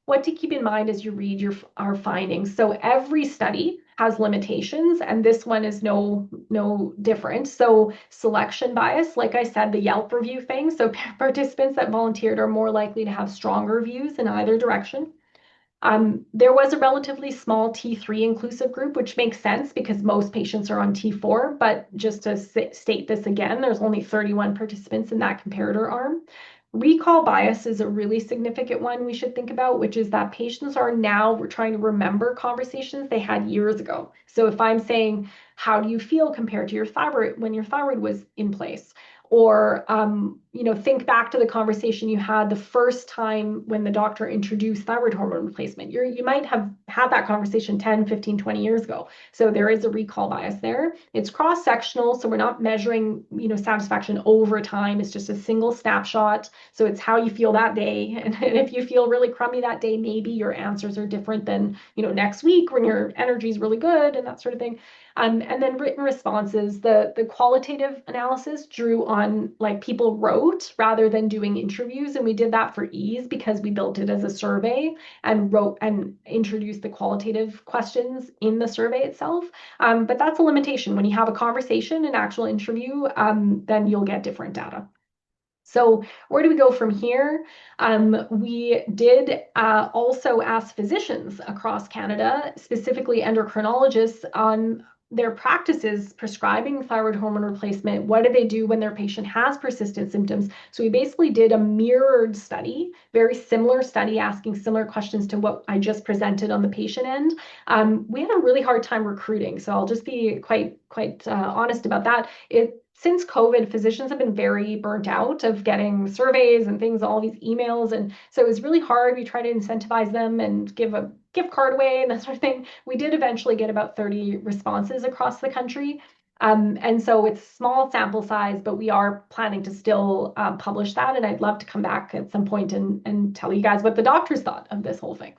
what to keep in mind as you read our findings. So every study has limitations, and this one is no different. So selection bias, like I said, the Yelp review thing. So participants that volunteered are more likely to have stronger views in either direction. There was a relatively small T3 inclusive group, which makes sense because most patients are on T4. But just to state this again, there's only 31 participants in that comparator arm. Recall bias is a really significant one we should think about, which is that patients are now trying to remember conversations they had years ago. So if I'm saying, how do you feel compared to your thyroid when your thyroid was in place? Or think back to the conversation you had the first time when the doctor introduced thyroid hormone replacement. You might have had that conversation 10, 15, 20 years ago. So there is a recall bias there. It's cross-sectional, so we're not measuring satisfaction over time. It's just a single snapshot. So it's how you feel that day. And if you feel really crummy that day, maybe your answers are different than next week when your energy is really good and that sort of thing. And then written responses, the qualitative analysis drew on like people wrote rather than doing interviews. And we did that for ease because we built it as a survey and wrote and introduced the qualitative questions in the survey itself. But that's a limitation. When you have a conversation, an actual interview, then you'll get different data. So where do we go from here? We did also ask physicians across Canada, specifically endocrinologists, on their practices prescribing thyroid hormone replacement. What do they do when their patient has persistent symptoms? So we basically did a mirrored study, very similar study, asking similar questions to what I just presented on the patient end. We had a really hard time recruiting, so I'll just be quite honest about that. Since COVID, physicians have been very burnt out of getting surveys and things, all these emails. And so it was really hard. We tried to incentivize them and give a gift card away and that sort of thing. We did eventually get about 30 responses across the country. And so it's small sample size, but we are planning to still publish that. And I'd love to come back at some point and tell you guys what the doctors thought of this whole thing.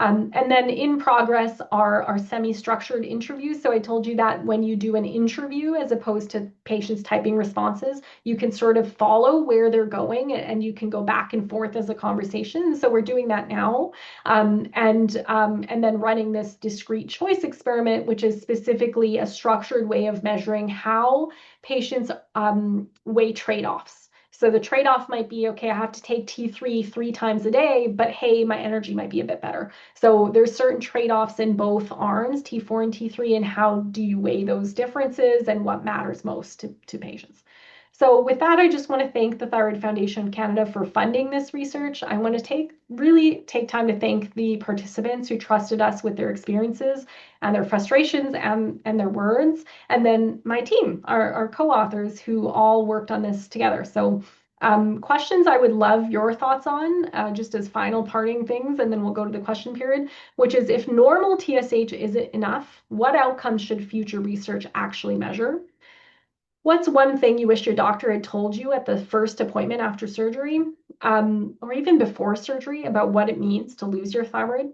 And then in progress are our semi-structured interviews. So I told you that when you do an interview, as opposed to patients typing responses, you can sort of follow where they're going and you can go back and forth as a conversation. So we're doing that now. And then running this discrete choice experiment, which is specifically a structured way of measuring how patients weigh trade-offs. So the trade-off might be, okay, I have to take T3 3 times a day, but hey, my energy might be a bit better. So there's certain trade-offs in both arms, T4 and T3, and how do you weigh those differences and what matters most to patients. So with that, I just want to thank the Thyroid Foundation of Canada for funding this research. I want to really take time to thank the participants who trusted us with their experiences and their frustrations and their words. And then my team, our co-authors who all worked on this together. So questions I would love your thoughts on, just as final parting things, and then we'll go to the question period, which is if normal TSH isn't enough, what outcomes should future research actually measure? What's one thing you wish your doctor had told you at the first appointment after surgery, or even before surgery, about what it means to lose your thyroid?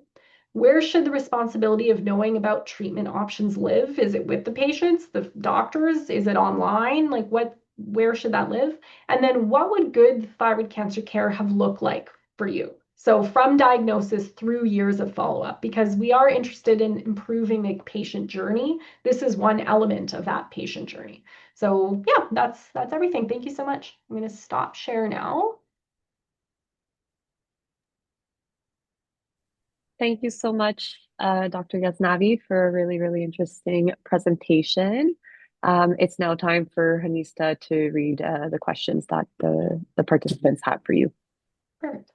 Where should the responsibility of knowing about treatment options live? Is it with the patients, the doctors? Is it online? Where should that live? And then what would good thyroid cancer care have looked like for you? So from diagnosis through years of follow-up, because we are interested in improving the patient journey. This is one element of that patient journey. So yeah, that's everything. Thank you so much. I'm going to stop share now.
Thank you so much, Dr. Ghaznavi, for a really, really interesting presentation. It's now time for Hanista to read the questions that the participants have for you.
Perfect.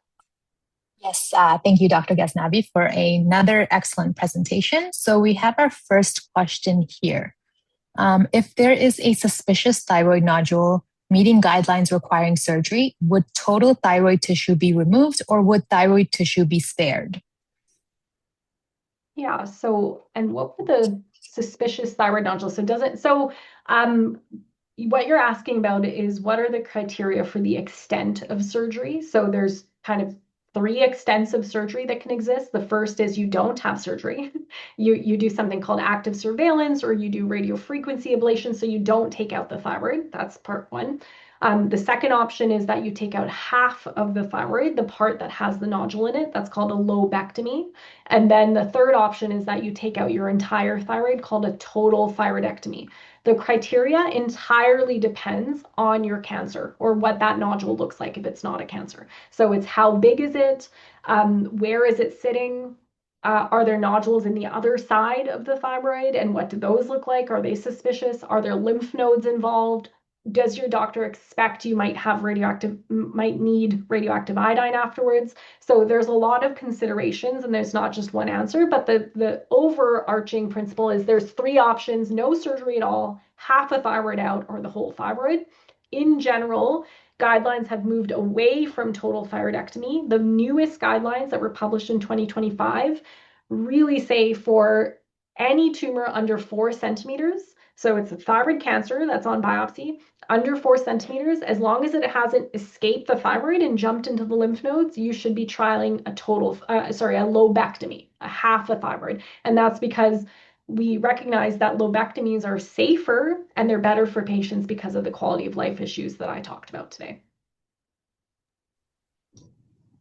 Yes, thank you, Dr. Ghaznavi, for another excellent presentation. So we have our first question here. If there is a suspicious thyroid nodule meeting guidelines requiring surgery, would total thyroid tissue be removed or would thyroid tissue be spared?
Yeah, so, and what were the suspicious thyroid nodules? What you're asking about is what are the criteria for the extent of surgery? So there's kind of 3 extents of surgery that can exist. The first is you don't have surgery. You do something called active surveillance or you do radiofrequency ablation, so you don't take out the thyroid. That's part 1. The second option is that you take out half of the thyroid, the part that has the nodule in it. That's called a lobectomy. And then the third option is that you take out your entire thyroid, called a total thyroidectomy. The criteria entirely depends on your cancer or what that nodule looks like if it's not a cancer. So it's how big is it? Where is it sitting? Are there nodules in the other side of the thyroid? And what do those look like? Are they suspicious? Are there lymph nodes involved? Does your doctor expect you might need radioactive iodine afterwards? So there's a lot of considerations, and there's not just one answer, but the overarching principle is there's three options: no surgery at all, half a thyroid out, or the whole thyroid. In general, guidelines have moved away from total thyroidectomy. The newest guidelines that were published in 2025 really say for any tumor under 4 centimeters, so it's a thyroid cancer that's on biopsy, under 4 centimeters, as long as it hasn't escaped the thyroid and jumped into the lymph nodes, you should be trialing a lobectomy, a half a thyroid. And that's because we recognize that lobectomies are safer and they're better for patients because of the quality of life issues that I talked about today.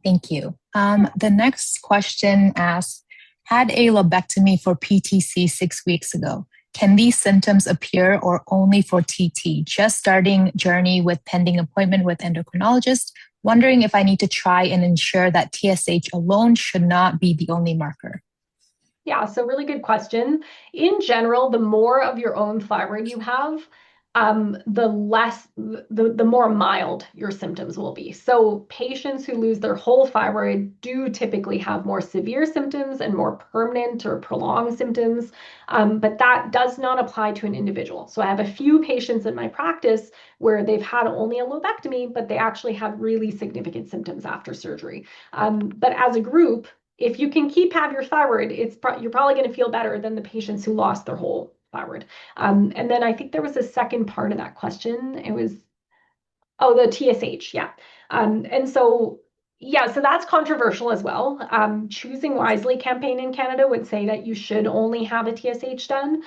Thank you. The next question asks, had a lobectomy for PTC 6 weeks ago. Can these symptoms appear or only for TT? Just starting journey with pending appointment with endocrinologist. Wondering if I need to try and ensure that TSH alone should not be the only marker.
Yeah, so really good question. In general, the more of your own thyroid you have, the more mild your symptoms will be. So patients who lose their whole thyroid do typically have more severe symptoms and more permanent or prolonged symptoms, but that does not apply to an individual. So I have a few patients in my practice where they've had only a lobectomy, but they actually have really significant symptoms after surgery. But as a group, if you can have your thyroid, you're probably going to feel better than the patients who lost their whole thyroid. And then I think there was a second part of that question. It was, oh, the TSH, yeah. And so, yeah, so that's controversial as well. Choosing Wisely campaign in Canada would say that you should only have a TSH done.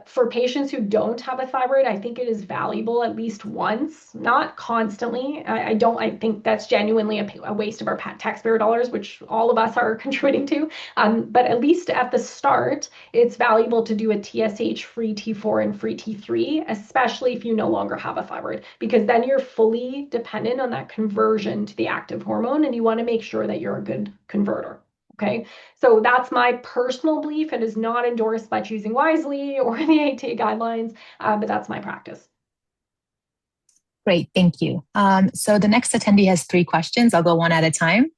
For patients who don't have a thyroid, I think it is valuable at least once, not constantly. I think that's genuinely a waste of our taxpayer dollars, which all of us are contributing to. But at least at the start, it's valuable to do a TSH-free T4 and free T3, especially if you no longer have a thyroid, because then you're fully dependent on that conversion to the active hormone, and you want to make sure that you're a good converter. Okay, so that's my personal belief. It is not endorsed by Choosing Wisely or the ATA guidelines, but that's my practice.
Great, thank you. So the next attendee has 3 questions. I'll go one at a time.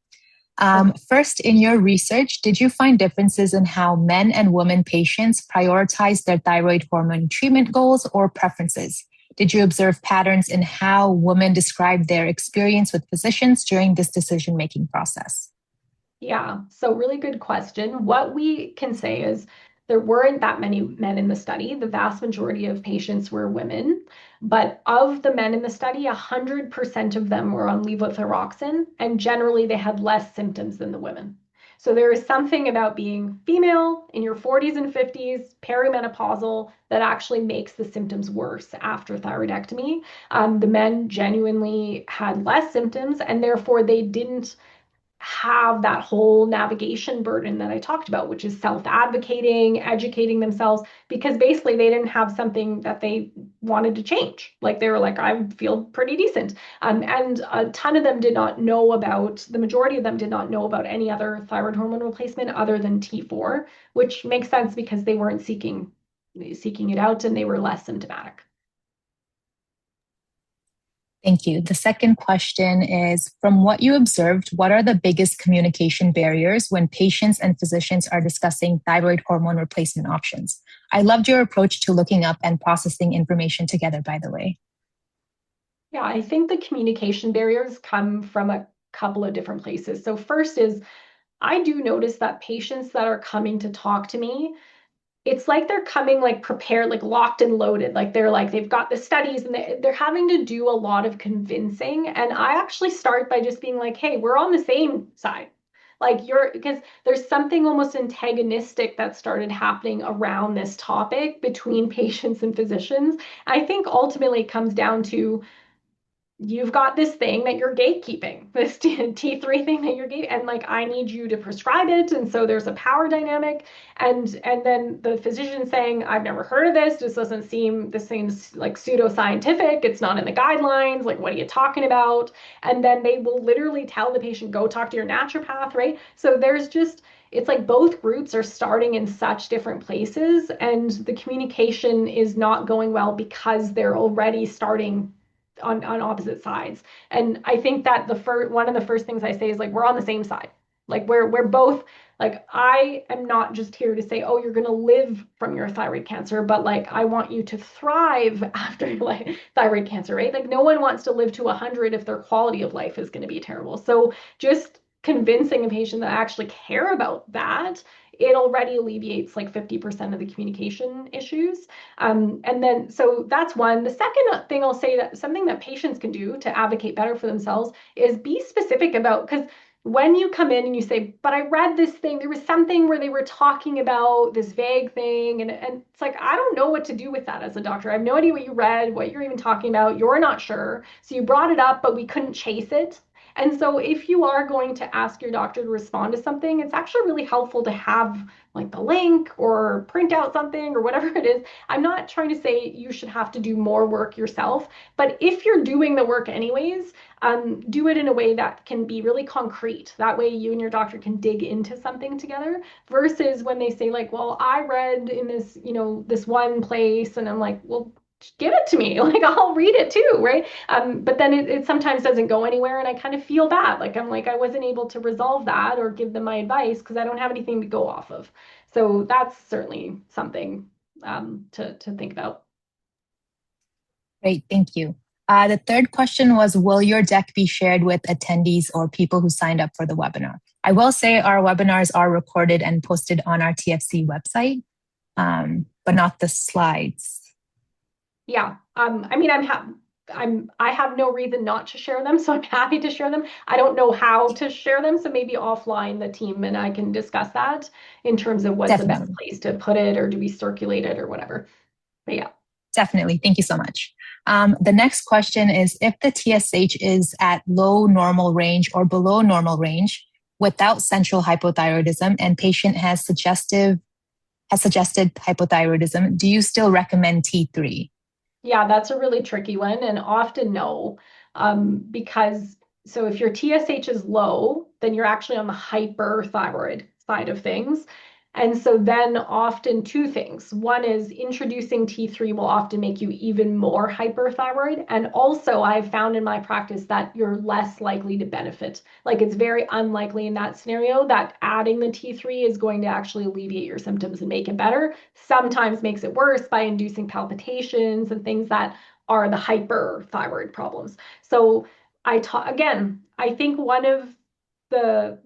First, in your research, did you find differences in how men and women patients prioritize their thyroid hormone treatment goals or preferences? Did you observe patterns in how women describe their experience with physicians during this decision-making process?
Yeah, so really good question. What we can say is there weren't that many men in the study. The vast majority of patients were women, but of the men in the study, 100% of them were on levothyroxine, and generally they had less symptoms than the women. So there is something about being female in your 40s and 50s, perimenopausal, that actually makes the symptoms worse after thyroidectomy. The men genuinely had less symptoms, and therefore they didn't have that whole navigation burden that I talked about, which is self-advocating, educating themselves, because basically they didn't have something that they wanted to change. Like they were like, I feel pretty decent. And a ton of them did not know the majority of them did not know about any other thyroid hormone replacement other than T4, which makes sense because they weren't seeking it out and they were less symptomatic.
Thank you. The second question is, from what you observed, what are the biggest communication barriers when patients and physicians are discussing thyroid hormone replacement options? I loved your approach to looking up and processing information together, by the way.
Yeah, I think the communication barriers come from a couple of different places. So first is I do notice that patients that are coming to talk to me, it's like they're coming like prepared, like locked and loaded. Like they've got the studies and they're having to do a lot of convincing. And I actually start by just being like, hey, we're on the same side. Because there's something almost antagonistic that started happening around this topic between patients and physicians. I think ultimately it comes down to you've got this thing that you're gatekeeping, this T3 thing that you're gate, and like I need you to prescribe it. And so there's a power dynamic, and then the physician saying, I've never heard of this. This seems like pseudoscientific. It's not in the guidelines. Like, what are you talking about? And then they will literally tell the patient, go talk to your naturopath, right? So there's just it's like both groups are starting in such different places, and the communication is not going well because they're already starting on opposite sides. And I think that one of the first things I say is like we're on the same side. Like we're both like I am not just here to say, oh, you're gonna live from your thyroid cancer, but like I want you to thrive after like thyroid cancer, right? Like no one wants to live to 100 if their quality of life is going to be terrible. So just convincing a patient that I actually care about that, it already alleviates like 50% of the communication issues. And then, so that's one. The second thing I'll say, that something that patients can do to advocate better for themselves is be specific about, because when you come in and you say, but I read this thing, there was something where they were talking about this vague thing. And it's like, I don't know what to do with that as a doctor. I have no idea what you read, what you're even talking about. You're not sure. So you brought it up, but we couldn't chase it. And so if you are going to ask your doctor to respond to something, it's actually really helpful to have like the link or print out something or whatever it is. I'm not trying to say you should have to do more work yourself, but if you're doing the work anyways, do it in a way that can be really concrete. That way you and your doctor can dig into something together versus when they say like, well, I read in this, this one place, and I'm like, well, give it to me. Like I'll read it too, right? But then it sometimes doesn't go anywhere, and I kind of feel bad. Like I'm like I wasn't able to resolve that or give them my advice because I don't have anything to go off of. So that's certainly something to think about.
Great, thank you. The third question was, will your deck be shared with attendees or people who signed up for the webinar? I will say our webinars are recorded and posted on our TFC website, but not the slides.
Yeah, I mean, I have no reason not to share them, so I'm happy to share them. I don't know how to share them, so maybe offline the team and I can discuss that in terms of what's the best place to put it, or do we circulate it or whatever. But yeah.
Definitely. Thank you so much. The next question is, if the TSH is at low normal range or below normal range without central hypothyroidism and patient has suggested hypothyroidism, do you still recommend T3?
Yeah, that's a really tricky one, and often no, because so if your TSH is low, then you're actually on the hyperthyroid side of things. And so then often two things. One is introducing T3 will often make you even more hyperthyroid. And also I've found in my practice that you're less likely to benefit. Like it's very unlikely in that scenario that adding the T3 is going to actually alleviate your symptoms and make it better. Sometimes makes it worse by inducing palpitations and things that are the hyperthyroid problems. So I think one of the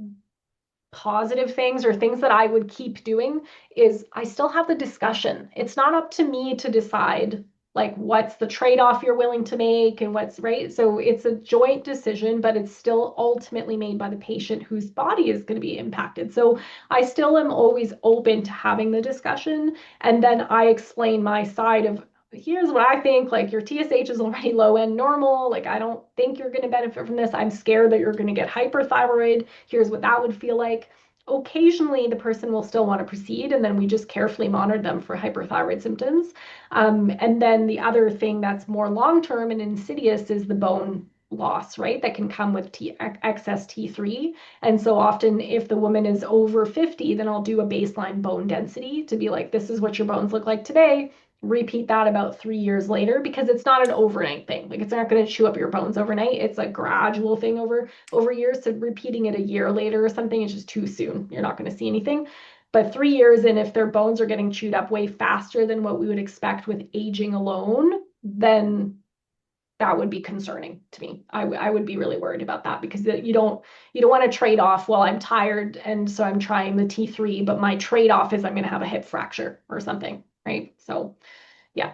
positive things or things that I would keep doing is I still have the discussion. It's not up to me to decide like what's the trade-off you're willing to make and what's right. So it's a joint decision, but it's still ultimately made by the patient whose body is going to be impacted. So I still am always open to having the discussion. And then I explain my side of here's what I think, like your TSH is already low and normal. Like, I don't think you're going to benefit from this. I'm scared that you're going to get hyperthyroid. Here's what that would feel like. Occasionally, the person will still want to proceed, and then we just carefully monitor them for hyperthyroid symptoms. And then the other thing that's more long-term and insidious is the bone loss, right? That can come with excess T3. And so often if the woman is over 50, then I'll do a baseline bone density to be like, this is what your bones look like today. Repeat that about 3 years later, because it's not an overnight thing. Like it's not going to chew up your bones overnight. It's a gradual thing over years. So repeating it a year later or something is just too soon. You're not going to see anything. But 3 years in, if their bones are getting chewed up way faster than what we would expect with aging alone, then that would be concerning to me. I would be really worried about that, because you don't want to trade off, well, I'm tired and so I'm trying the T3, but my trade off is I'm going to have a hip fracture or something, right? So yeah.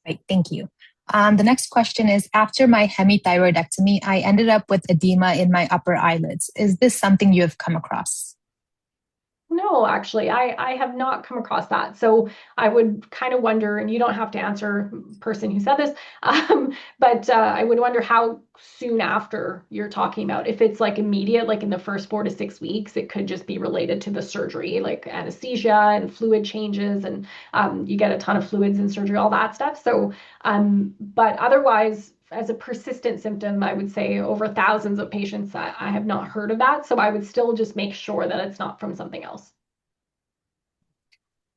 Right, thank you. The next question is, after my hemithyroidectomy, I ended up with edema in my upper eyelids. Is this something you have come across?
No, actually, I have not come across that. So I would kind of wonder, and you don't have to answer, person who said this, but I would wonder how soon after you're talking about. If it's like immediate, like in the first 4 to 6 weeks, it could just be related to the surgery, like anesthesia and fluid changes, and you get a ton of fluids in surgery, all that stuff. So, but otherwise, as a persistent symptom, I would say over thousands of patients, I have not heard of that. So I would still just make sure that it's not from something else.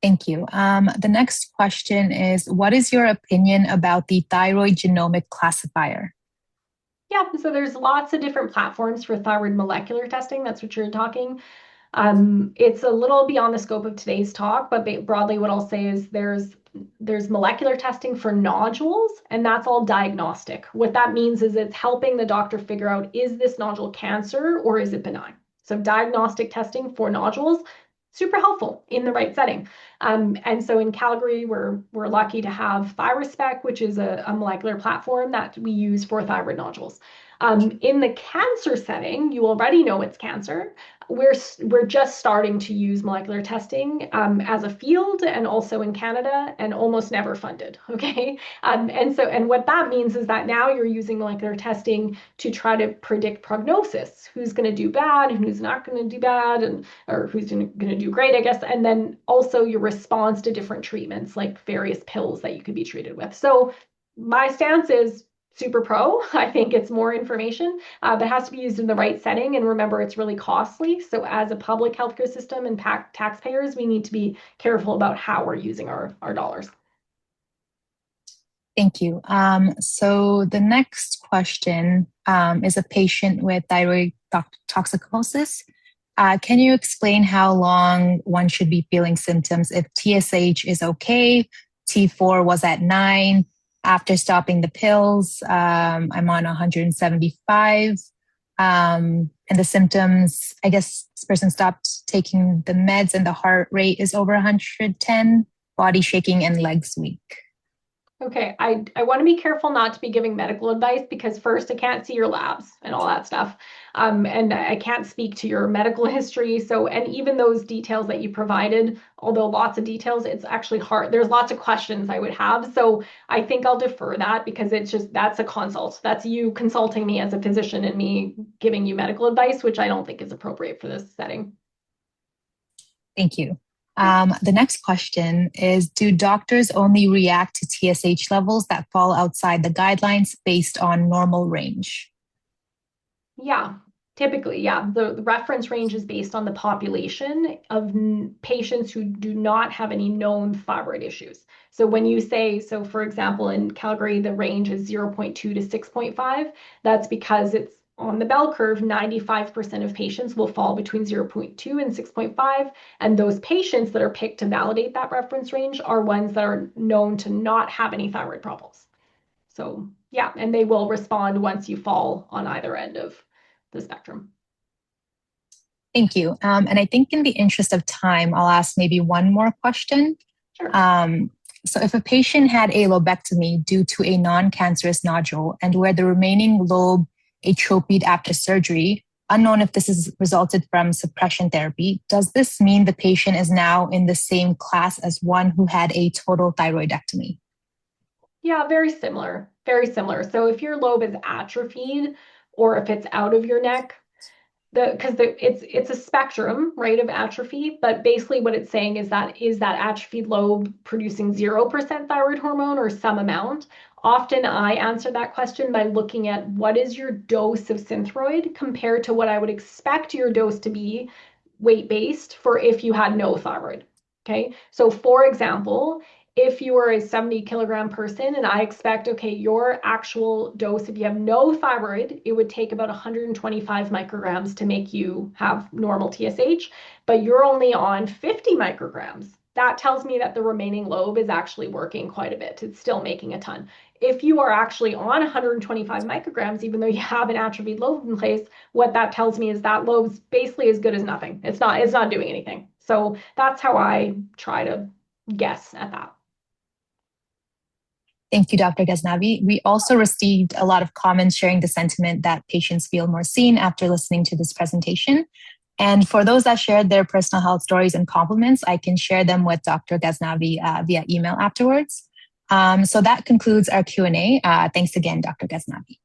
Thank you. The next question is, what is your opinion about the thyroid genomic classifier?
Yeah, so there's lots of different platforms for thyroid molecular testing. That's what you're talking. It's a little beyond the scope of today's talk, but broadly what I'll say is there's molecular testing for nodules, and that's all diagnostic. What that means is it's helping the doctor figure out, is this nodule cancer or is it benign? So diagnostic testing for nodules, super helpful in the right setting. And so in Calgary, we're lucky to have ThyroSpec, which is a molecular platform that we use for thyroid nodules. In the cancer setting, you already know it's cancer. We're just starting to use molecular testing as a field, and also in Canada, and almost never funded. Okay, and what that means is that now you're using molecular testing to try to predict prognosis: who's going to do bad, and who's not going to do bad, and or who's going to do great, I guess. And then also your response to different treatments, like various pills that you could be treated with. So my stance is super pro. I think it's more information, but it has to be used in the right setting. And remember, it's really costly. So as a public healthcare system and taxpayers, we need to be careful about how we're using our dollars.
Thank you. So the next question is a patient with thyroid toxicosis. Can you explain how long one should be feeling symptoms if TSH is okay, T4 was at 9, after stopping the pills, I'm on 175, and the symptoms, I guess this person stopped taking the meds and the heart rate is over 110, body shaking and legs weak.
Okay, I want to be careful not to be giving medical advice, because first, I can't see your labs and all that stuff. And I can't speak to your medical history. So, and even those details that you provided, although lots of details, it's actually hard. There's lots of questions I would have. So I think I'll defer that, because it's just, that's a consult. That's you consulting me as a physician and me giving you medical advice, which I don't think is appropriate for this setting.
Thank you. The next question is, do doctors only react to TSH levels that fall outside the guidelines based on normal range?
Yeah, typically, yeah. The reference range is based on the population of patients who do not have any known thyroid issues. So when you say, so for example, in Calgary, the range is 0.2 to 6.5, that's because it's on the bell curve, 95% of patients will fall between 0.2 and 6.5. And those patients that are picked to validate that reference range are ones that are known to not have any thyroid problems. So yeah, and they will respond once you fall on either end of the spectrum.
Thank you. And I think in the interest of time, I'll ask maybe one more question.
Sure.
So if a patient had a lobectomy due to a non-cancerous nodule and where the remaining lobe atrophied after surgery, unknown if this is resulted from suppression therapy, does this mean the patient is now in the same class as one who had a total thyroidectomy?
Yeah, very similar, very similar. So if your lobe is atrophied, or if it's out of your neck, it's a spectrum, right, of atrophy, but basically what it's saying is that atrophied lobe producing 0% thyroid hormone or some amount. Often I answer that question by looking at what is your dose of Synthroid compared to what I would expect your dose to be weight-based for if you had no thyroid. Okay, so for example, if you are a 70-kilogram person and I expect, okay, your actual dose, if you have no thyroid, it would take about 125 micrograms to make you have normal TSH, but you're only on 50 micrograms. That tells me that the remaining lobe is actually working quite a bit. It's still making a ton. If you are actually on 125 micrograms, even though you have an atrophied lobe in place, what that tells me is that lobe's basically as good as nothing. It's not doing anything. So that's how I try to guess at that.
Thank you, Dr. Ghaznavi. We also received a lot of comments sharing the sentiment that patients feel more seen after listening to this presentation. And for those that shared their personal health stories and compliments, I can share them with Dr. Ghaznavi via email afterwards. So that concludes our Q&A. Thanks again, Dr. Ghaznavi.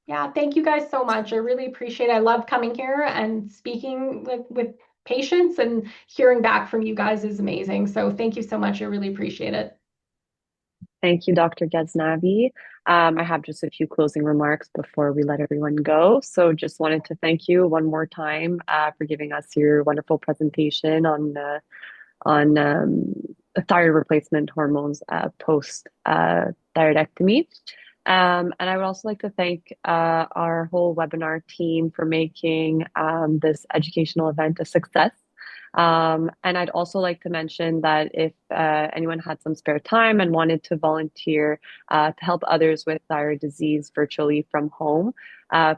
Yeah, thank you guys so much. I really appreciate it. I love coming here and speaking with patients, and hearing back from you guys is amazing. So thank you so much. I really appreciate it.
Thank you, Dr. Ghaznavi. I have just a few closing remarks before we let everyone go. So just wanted to thank you one more time for giving us your wonderful presentation on thyroid replacement hormones post thyroidectomy. And I would also like to thank our whole webinar team for making this educational event a success. And I'd also like to mention that if anyone had some spare time and wanted to volunteer to help others with thyroid disease virtually from home,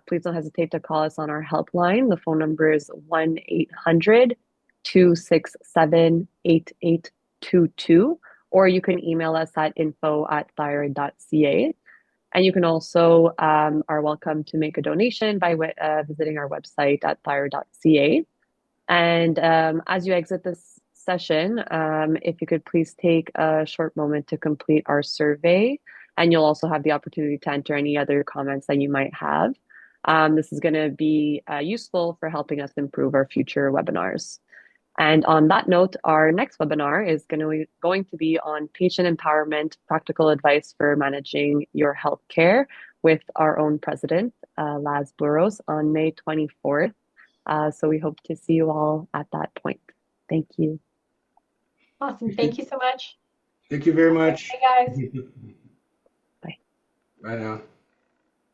please don't hesitate to call us on our helpline. The phone number is 1-800-267-8822, or you can email us at info@thyroid.ca. And you can also are welcome to make a donation by visiting our website at thyroid.ca. And as you exit this session, if you could please take a short moment to complete our survey, and you'll also have the opportunity to enter any other comments that you might have. This is going to be useful for helping us improve our future webinars. And on that note, our next webinar is going to be on patient empowerment, practical advice for managing your healthcare with our own president, Laz Burrows, on May 24th. So we hope to see you all at that point. Thank you.
Awesome. Thank you so much.
Thank you very much.
Bye, guys.
Bye.
Bye now.